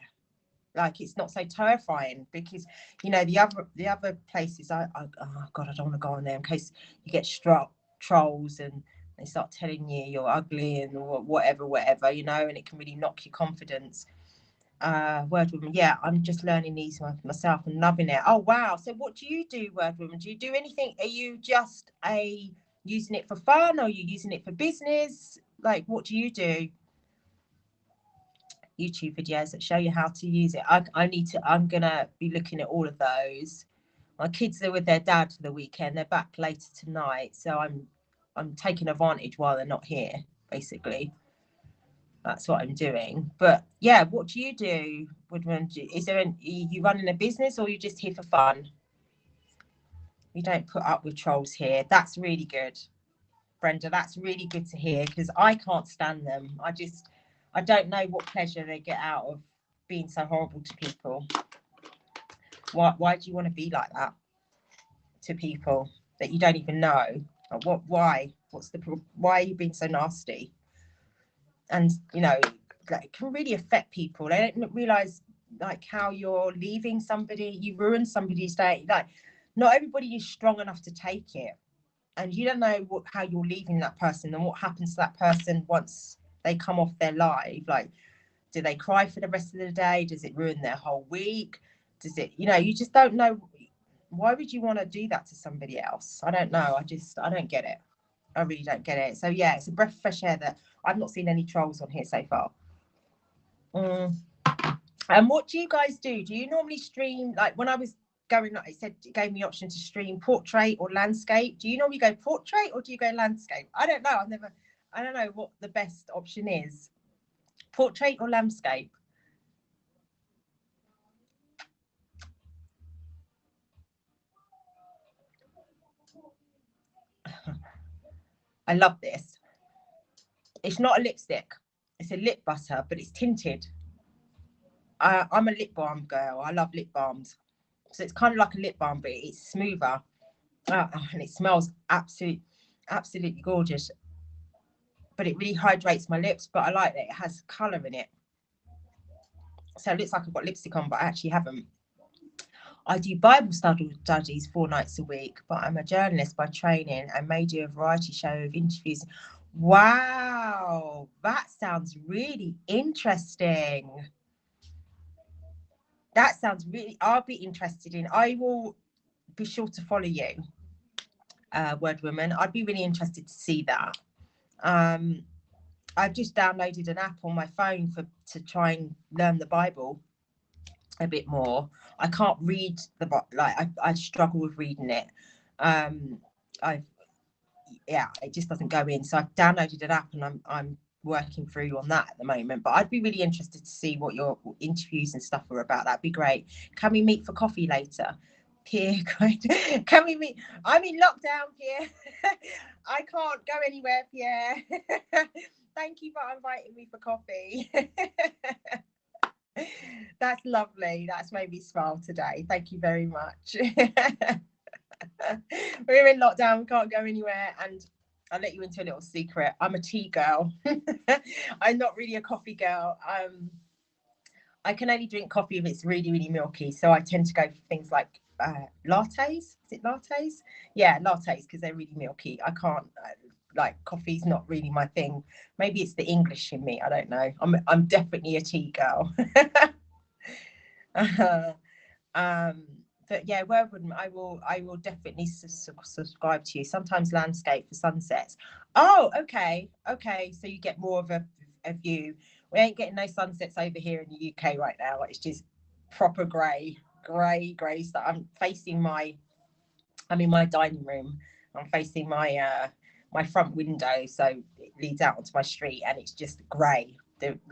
Like, it's not so terrifying because, the other places, oh God, I don't want to go on there in case you get struck trolls and they start telling you you're ugly and whatever, and it can really knock your confidence. Word Woman, yeah, I'm just learning these myself and loving it. Oh wow, so what do you do, Word Woman? Do you do anything? Are you just using it for fun, or are you using it for business? Like, what do you do? YouTube videos that show you how to use it. I'm gonna be looking at all of those. My kids are with their dad for the weekend. They're back later tonight, so I'm taking advantage while they're not here, basically. That's what I'm doing. But yeah, what do you do, Woodman? Are you running a business, or are you just here for fun? You don't put up with trolls here. That's really good, Brenda. That's really good to hear, because I can't stand them. I don't know what pleasure they get out of being so horrible to people. Why do you want to be like that to people that you don't even know? Why? Why are you being so nasty? And it can really affect people. They don't realize like how you're leaving somebody, you ruin somebody's day. Like, not everybody is strong enough to take it. And you don't know how you're leaving that person and what happens to that person once they come off their live. Like, do they cry for the rest of the day? Does it ruin their whole week? Does it, you just don't know. Why would you want to do that to somebody else? I don't know. I don't get it. I really don't get it. So yeah, it's a breath of fresh air that I've not seen any trolls on here so far. And what do you guys do? Do you normally stream, like when I was going, it said it gave me the option to stream portrait or landscape. Do you normally go portrait or do you go landscape? I don't know. I don't know what the best option is. Portrait or landscape? I love this. It's not a lipstick. It's a lip butter, but it's tinted. I'm a lip balm girl. I love lip balms. So it's kind of like a lip balm, but it's smoother. And it smells absolutely gorgeous. But it really hydrates my lips, but I like that it has colour in it. So it looks like I've got lipstick on, but I actually haven't. I do Bible studies 4 nights a week, but I'm a journalist by training and may do a variety show of interviews. Wow, that sounds really interesting. That sounds really, I'll be interested in. I will be sure to follow you, Word Woman. I'd be really interested to see that. I've just downloaded an app on my phone to try and learn the Bible a bit more. I can't read I struggle with reading it. It just doesn't go in. So I've downloaded an app and I'm working through on that at the moment. But I'd be really interested to see what your interviews and stuff are about. That'd be great. Can we meet for coffee later? Pierre, can we meet? I'm in lockdown, Pierre. I can't go anywhere, Pierre. Thank you for inviting me for coffee. That's lovely. That's made me smile today. Thank you very much. We're in lockdown, we can't go anywhere, and I'll let you into a little secret. I'm a tea girl. I'm not really a coffee girl. I can only drink coffee if it's really, really milky. So I tend to go for things like lattes. Is it lattes? Yeah, lattes, because they're really milky. I can't, like, coffee's not really my thing. Maybe it's the English in me. I don't know. I'm definitely a tea girl. But yeah, where wouldn't I will definitely subscribe to you. Sometimes landscape for sunsets. Oh, okay. So you get more of a view. We ain't getting no sunsets over here in the UK right now. It's just proper grey stuff. I'm in my dining room. I'm facing my front window, so it leads out onto my street, and it's just grey.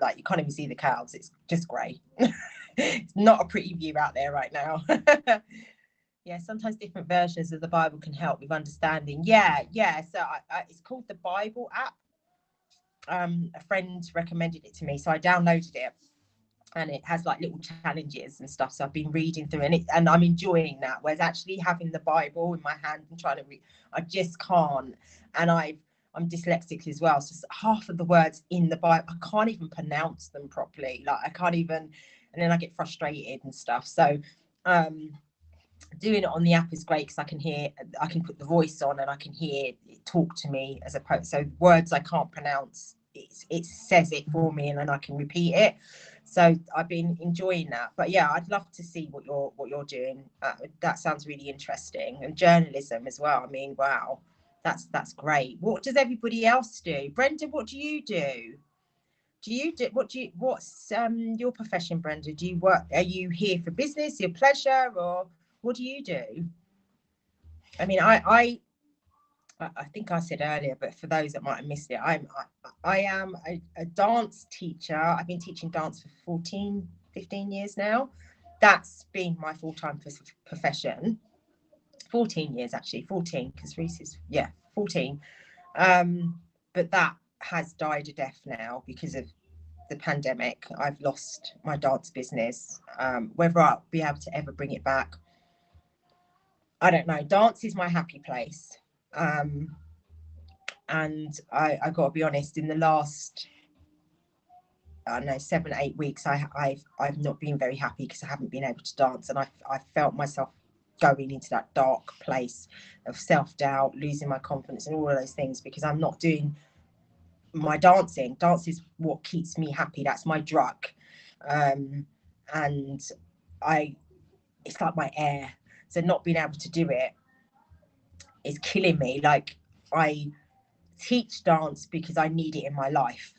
Like, you can't even see the clouds. It's just grey. It's not a pretty view out there right now. Yeah, sometimes different versions of the Bible can help with understanding. Yeah. So it's called the Bible app. A friend recommended it to me, so I downloaded it, and it has like little challenges and stuff. So I've been reading through, and I'm enjoying that. Whereas actually having the Bible in my hand and trying to read, I just can't. And I'm dyslexic as well, so half of the words in the Bible I can't even pronounce them properly. Like, I can't even, and then I get frustrated and stuff. So doing it on the app is great, because I can put the voice on and I can hear it talk to me, as opposed, so words I can't pronounce, it says it for me, and then I can repeat it. So I've been enjoying that. But yeah, I'd love to see what you're doing. That sounds really interesting. And journalism as well. I mean, wow, that's great. What does everybody else do? Brenda, what do you do? What's your profession, Brenda? Do you work, are you here for business, your pleasure, or what do you do? I mean, I think I said earlier, but for those that might have missed it, I am a dance teacher. I've been teaching dance for 15 years now. That's been my full-time profession. 14 years, actually. 14, because Reese is, 14. But that has died a death now because of the pandemic. I've lost my dance business. Whether I'll be able to ever bring it back, I don't know. Dance is my happy place. And I got to be honest, in the last, I don't know, 7-8 weeks, I've not been very happy, because I haven't been able to dance, and I felt myself going into that dark place of self-doubt, losing my confidence and all of those things, because I'm not doing my dancing. Dance is what keeps me happy. That's my drug. And I it's like my air. So not being able to do it is killing me. Like, I teach dance because I need it in my life,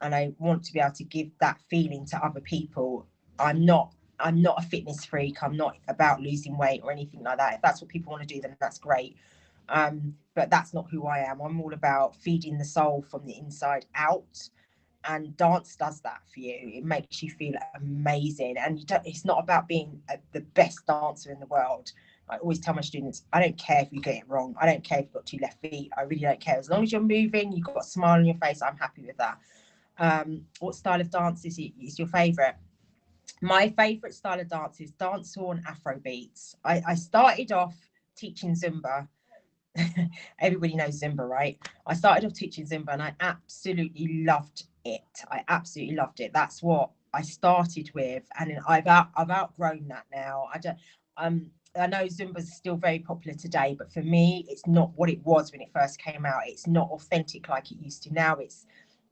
and I want to be able to give that feeling to other people. I'm not a fitness freak. I'm not about losing weight or anything like that. If that's what people want to do, then that's great. But that's not who I am. I'm all about feeding the soul from the inside out. And dance does that for you. It makes you feel amazing. And it's not about being the best dancer in the world. I always tell my students, I don't care if you get it wrong. I don't care if you've got 2 left feet. I really don't care. As long as you're moving, you've got a smile on your face, I'm happy with that. What style of dance is your favourite? My favourite style of dance is dancehall and Afro beats. I started off teaching Zumba. Everybody knows Zumba, right? I started off teaching Zumba and I absolutely loved it. I absolutely loved it. That's what I started with, and I've outgrown that now. I know Zumba's still very popular today, but for me, it's not what it was when it first came out. It's not authentic like it used to. Now it's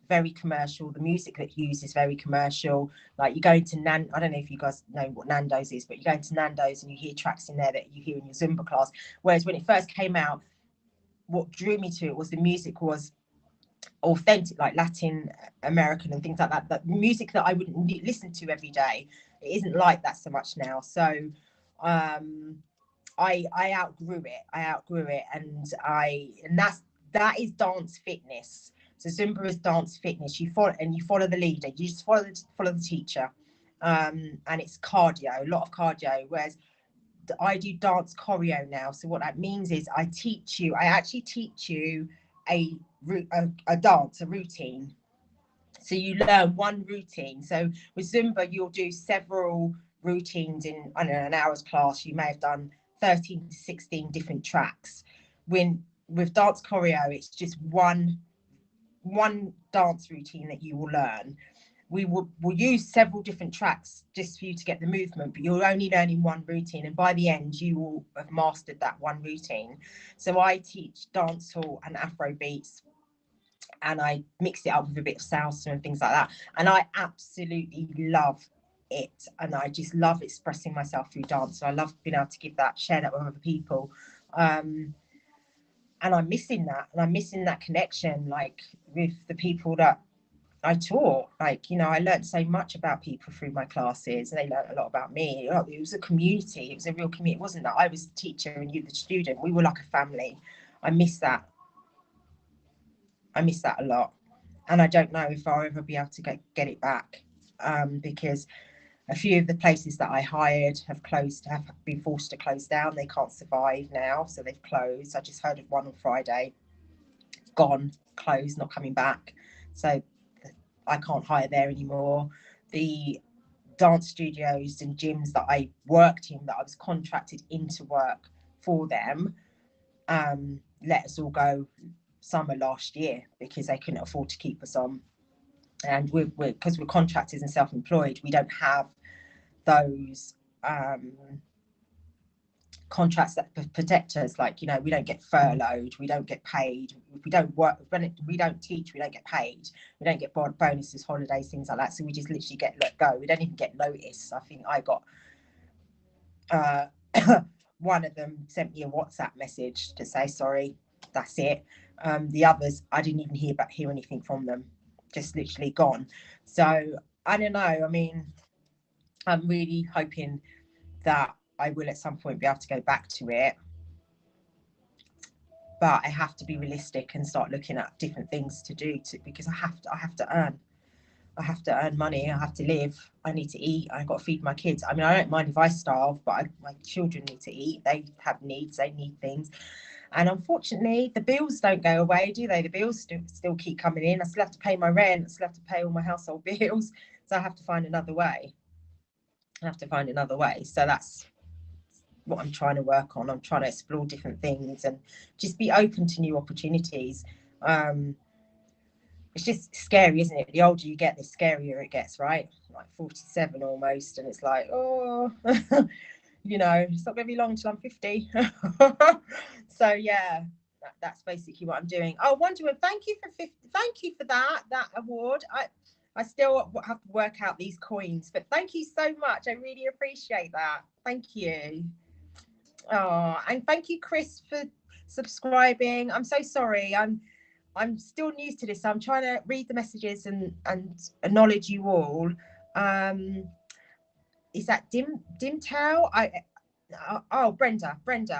very commercial. The music that you use is very commercial. Like, you go into I don't know if you guys know what Nando's is, but you go into Nando's and you hear tracks in there that you hear in your Zumba class. Whereas when it first came out, what drew me to it was the music was authentic, like Latin American and things like that. But music that I wouldn't listen to every day, it isn't like that so much now. So I outgrew it. And that is dance fitness. So Zumba is dance fitness. You follow the leader. You just follow the teacher, and it's cardio, a lot of cardio. Whereas I do dance choreo now. So what that means is I actually teach you a dance, a routine. So you learn one routine. So with Zumba, you'll do several routines in, I don't know, an hour's class. You may have done 13 to 16 different tracks. With dance choreo, it's just one dance routine that you will learn. We'll use several different tracks just for you to get the movement, but you're only learning one routine, and by the end you will have mastered that one routine. So I teach dancehall and Afro beats, and I mix it up with a bit of salsa and things like that, and I absolutely love it. And I just love expressing myself through dance. So I love being able to share that with other people. And I'm missing that, connection, like, with the people that I taught. Like, I learned so much about people through my classes, and they learned a lot about me. It was a community. It was a real community. It wasn't that I was the teacher and you the student. We were like a family. I miss that. A lot. And I don't know if I'll ever be able to get it back, because a few of the places that I hired have been forced to close down. They can't survive now, so they've closed. I just heard of one on Friday. Gone, closed, not coming back. So I can't hire there anymore. The dance studios and gyms that I worked in, that I was contracted into work for them, let us all go summer last year because they couldn't afford to keep us on. And because we're contractors and self-employed, we don't have those contracts that protect us. Like, we don't get furloughed, we don't get paid. If we don't work, we don't teach, we don't get paid. We don't get bonuses, holidays, things like that. So we just literally get let go. We don't even get notice. I think I got one of them sent me a WhatsApp message to say sorry, that's it. The others, I didn't even hear anything from them, just literally gone. So I don't know. I mean, I'm really hoping that I will at some point be able to go back to it, but I have to be realistic and start looking at different things to do, because I have to earn money. I have to live. I need to eat. I've got to feed my kids. I mean, I don't mind if I starve, but my children need to eat. They have needs. They need things. And unfortunately, the bills don't go away, do they? The bills still keep coming in. I still have to pay my rent. I still have to pay all my household bills. So I have to find another way. So that's what I'm trying to work on. I'm trying to explore different things and just be open to new opportunities. It's just scary, isn't it? The older you get, the scarier it gets, right? Like 47 almost, and it's like, oh, you know, it's not going to be long till I'm 50. So yeah, that's basically what I'm doing. Oh, Wonderwood, thank you for that award. I still have to work out these coins, but thank you so much. I really appreciate that. Thank you. Oh, and thank you, Chris, for subscribing. I'm so sorry. I'm still new to this, so I'm trying to read the messages and acknowledge you all. Is that Dimtail? Oh, Brenda,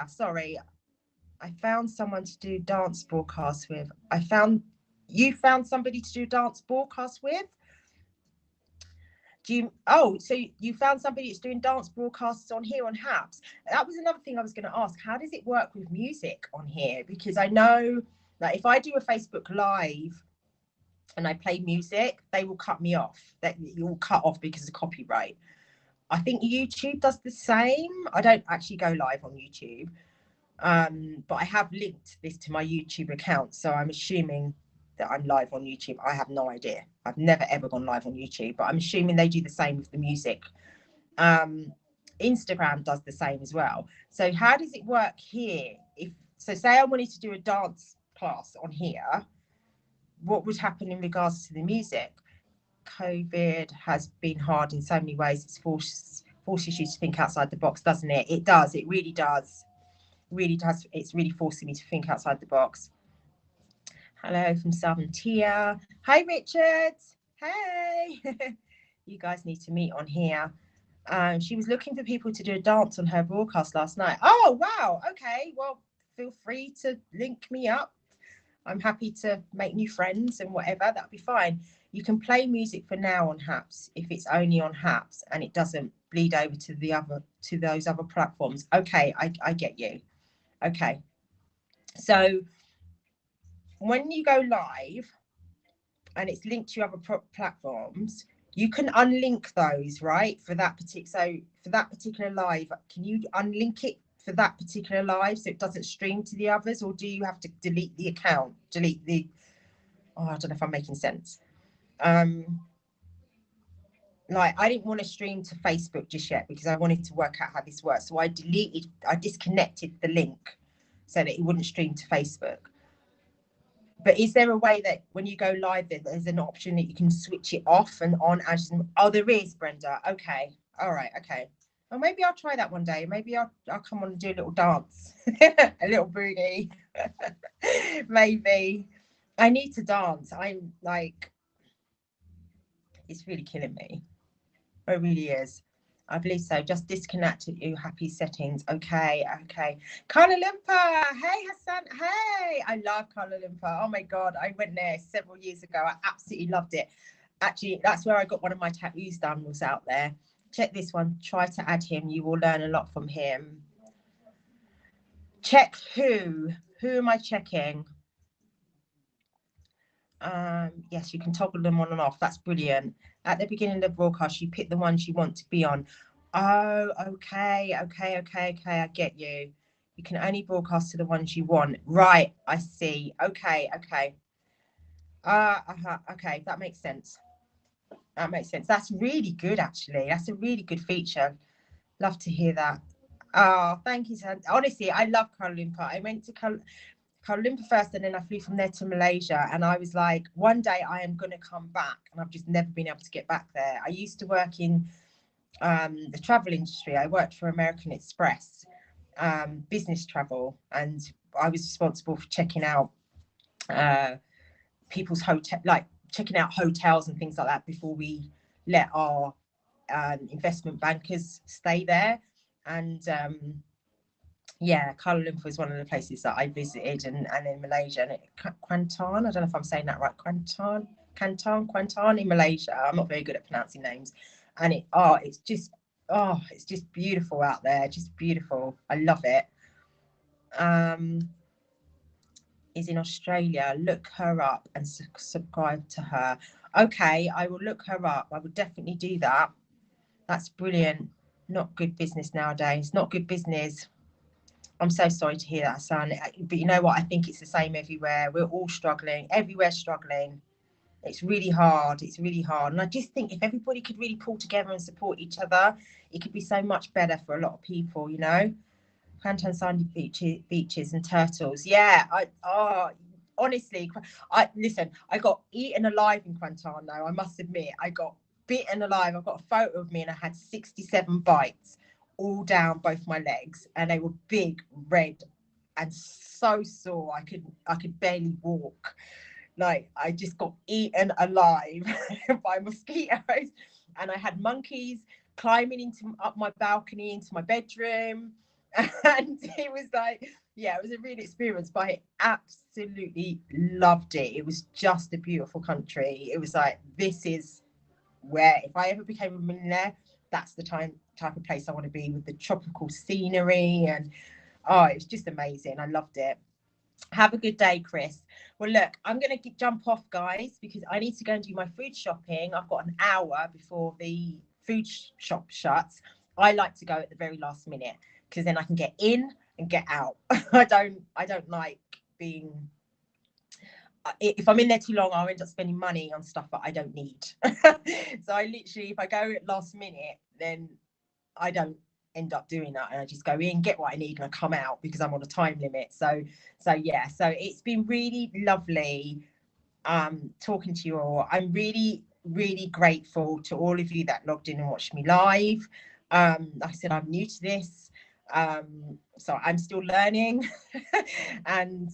sorry. I found someone to do dance broadcasts with. You found somebody to do dance broadcasts with? So you found somebody that's doing dance broadcasts on here on Happs? That was another thing I was going to ask. How does it work with music on here? Because I know that if I do a Facebook Live and I play music, they will cut me off. That you will cut off because of copyright. I think YouTube does the same. I don't actually go live on YouTube, but I have linked this to my YouTube account, so I'm assuming that I'm live on YouTube. I have no idea. I've never ever gone live on YouTube, but I'm assuming they do the same with the music. Instagram does the same as well. So how does it work here? Say I wanted to do a dance class on here, what would happen in regards to the music? COVID has been hard in so many ways. It's forces you to think outside the box, doesn't it? It does. It really does. Really does. It's really forcing me to think outside the box. Hello from Southern Tia. Hi, Richard. Hey. You guys need to meet on here. She was looking for people to do a dance on her broadcast last night. Oh, wow. Okay. Well, feel free to link me up. I'm happy to make new friends and whatever. That'll be fine. You can play music for now on Happs if it's only on Happs and it doesn't bleed over to those other platforms. Okay, I get you. Okay. So when you go live and it's linked to other platforms, you can unlink those, right? For that particular live, can you unlink it for that particular live so it doesn't stream to the others, or do you have to delete the account? I don't know if I'm making sense. Like I didn't want to stream to Facebook just yet because I wanted to work out how this works. So I disconnected the link so that it wouldn't stream to Facebook. But is there a way that when you go live, there's an option that you can switch it off and on as? Oh, there is, Brenda. Okay. All right. Okay. Well, maybe I'll try that one day. Maybe I'll come on and do a little dance, a little boogie. Maybe. I need to dance. I'm like, it's really killing me. It really is. I believe so. Just disconnect you. Happy settings. Okay. Kuala Lumpur. Hey, Hassan. Hey. I love Kuala Lumpur. Oh my God. I went there several years ago. I absolutely loved it. Actually, that's where I got one of my tattoos done, was out there. Check this one. Try to add him. You will learn a lot from him. Check who? Who am I checking? Yes, you can toggle them on and off. That's brilliant. At the beginning of the broadcast, you pick the ones you want to be on. Oh, okay. I get you. You can only broadcast to the ones you want. Right, I see. Okay. Okay, that makes sense. That's really good, actually. That's a really good feature. Love to hear that. Oh, thank you, Sam. Honestly, I love Kuala Lumpur. I went to Kuala Lumpur first, and then I flew from there to Malaysia, and I was like, one day I am going to come back, and I've just never been able to get back there. I used to work in the travel industry. I worked for American Express, business travel, and I was responsible for checking out people's hotel, like checking out hotels and things like that before we let our investment bankers stay there. And yeah, Kuala Lumpur is one of the places that I visited, and in Malaysia, and Kuantan, I don't know if I'm saying that right, Kuantan in Malaysia. I'm not very good at pronouncing names, and it's just beautiful out there, just beautiful. I love it. Is in Australia. Look her up and subscribe to her. Okay, I will look her up. I will definitely do that. That's brilliant. Not good business nowadays. Not good business. I'm so sorry to hear that, son. But you know what? I think it's the same everywhere. We're all struggling. Everywhere's struggling. It's really hard. It's really hard. And I just think if everybody could really pull together and support each other, it could be so much better for a lot of people, you know. Canton sandy beaches and turtles. Yeah, honestly, I listen. I got eaten alive in Quantan. Though I must admit, I got bitten alive. I've got a photo of me, and I had 67 bites, all down both my legs, and they were big, red, and so sore. I could barely walk. Like I just got eaten alive by mosquitoes, and I had monkeys climbing into up my balcony into my bedroom, and it was like, yeah, it was a real experience, but I absolutely loved it. It was just a beautiful country. It was like, this is where if I ever became a millionaire, that's the type of place I want to be, with the tropical scenery. And oh, it was just amazing. I loved it. Have a good day, Chris. Well, look, I'm going to jump off, guys, because I need to go and do my food shopping. I've got an hour before the food shop shuts. I like to go at the very last minute because then I can get in and get out. I don't like being, if I'm in there too long, I'll end up spending money on stuff that I don't need. So I literally, if I go at last minute, then I don't end up doing that, and I just go in, get what I need, and I come out because I'm on a time limit. So yeah, so it's been really lovely talking to you all. I'm really, really grateful to all of you that logged in and watched me live. Like I said, I'm new to this, so I'm still learning. And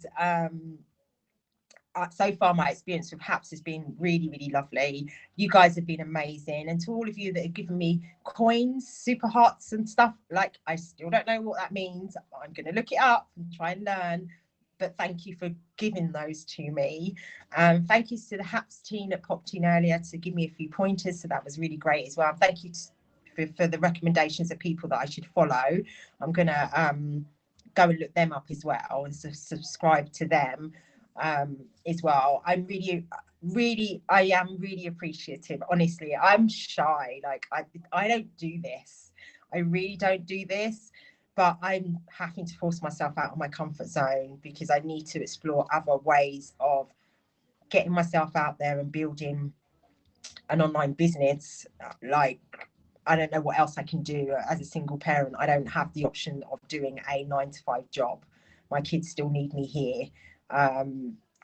so far my experience with Happs has been really, really lovely. You guys have been amazing, and to all of you that have given me coins, super hearts and stuff, like, I still don't know what that means. I'm going to look it up and try and learn, but thank you for giving those to me. Thank you to the Happs team that popped in earlier to give me a few pointers, so that was really great as well. Thank you for the recommendations of people that I should follow. I'm going to go and look them up as well and subscribe to them as well. I'm I am really appreciative. Honestly, I'm shy. Like I don't do this. I really don't do this, but I'm having to force myself out of my comfort zone because I need to explore other ways of getting myself out there and building an online business. Like, I don't know what else I can do as a single parent. I don't have the option of doing a 9-to-5 job. My kids still need me here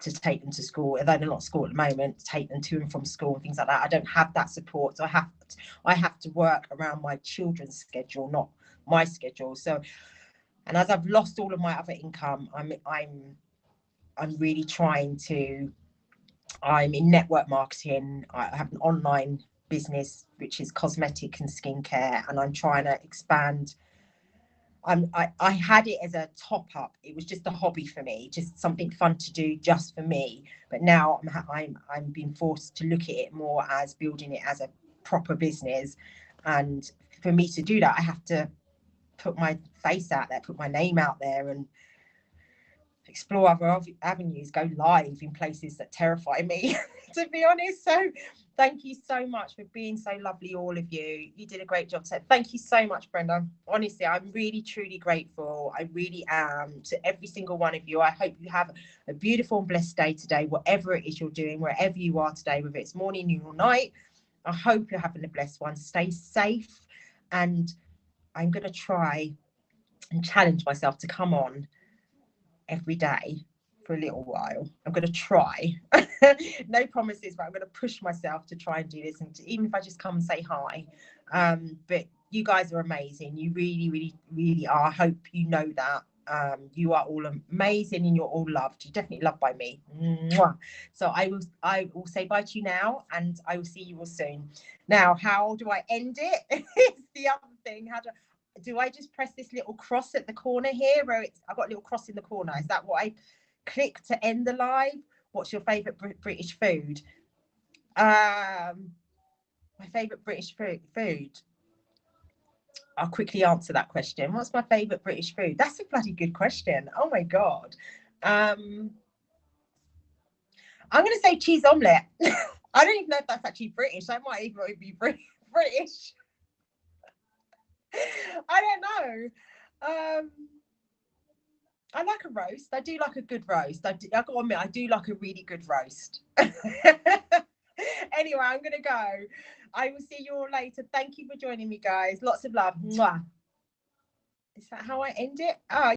to take them to school, although they're not at school at the moment, to take them to and from school and things like that. I don't have that support. So I have to work around my children's schedule, not my schedule. So, and as I've lost all of my other income, I'm really trying to, I'm in network marketing. I have an online business which is cosmetic and skincare, and I'm trying to expand. I had it as a top up. It was just a hobby for me, just something fun to do just for me. But now I'm being forced to look at it more as building it as a proper business. And for me to do that, I have to put my face out there, put my name out there, and explore other avenues, go live in places that terrify me, to be honest. So thank you so much for being so lovely, all of you. You did a great job. So thank you so much, Brenda. Honestly, I'm really, truly grateful. I really am, to every single one of you. I hope you have a beautiful and blessed day today, whatever it is you're doing, wherever you are today, whether it's morning, noon, or night. I hope you're having a blessed one. Stay safe. And I'm going to try and challenge myself to come on every day for a little while. I'm going to try. No promises, but I'm going to push myself to try and do this, and even if I just come and say hi. But you guys are amazing. You really, really, really are. I hope you know that. You are all amazing and you're all loved. You're definitely loved by me. Mwah. So I will say bye to you now, and I will see you all soon. Now, how do I end it? It's the other thing. Do I just press this little cross at the corner here, where I've got a little cross in the corner? Is that what I click to end the live? What's your favourite British food? My favourite British food. I'll quickly answer that question. What's my favourite British food? That's a bloody good question. Oh my God. I'm going to say cheese omelette. I don't even know if that's actually British. That might even be British. I don't know. I like a roast. I do like a good roast. I got to admit, I do like a really good roast. Anyway, I'm gonna go. I will see you all later. Thank you for joining me, guys. Lots of love. Mwah. Is that how I end it? Oh,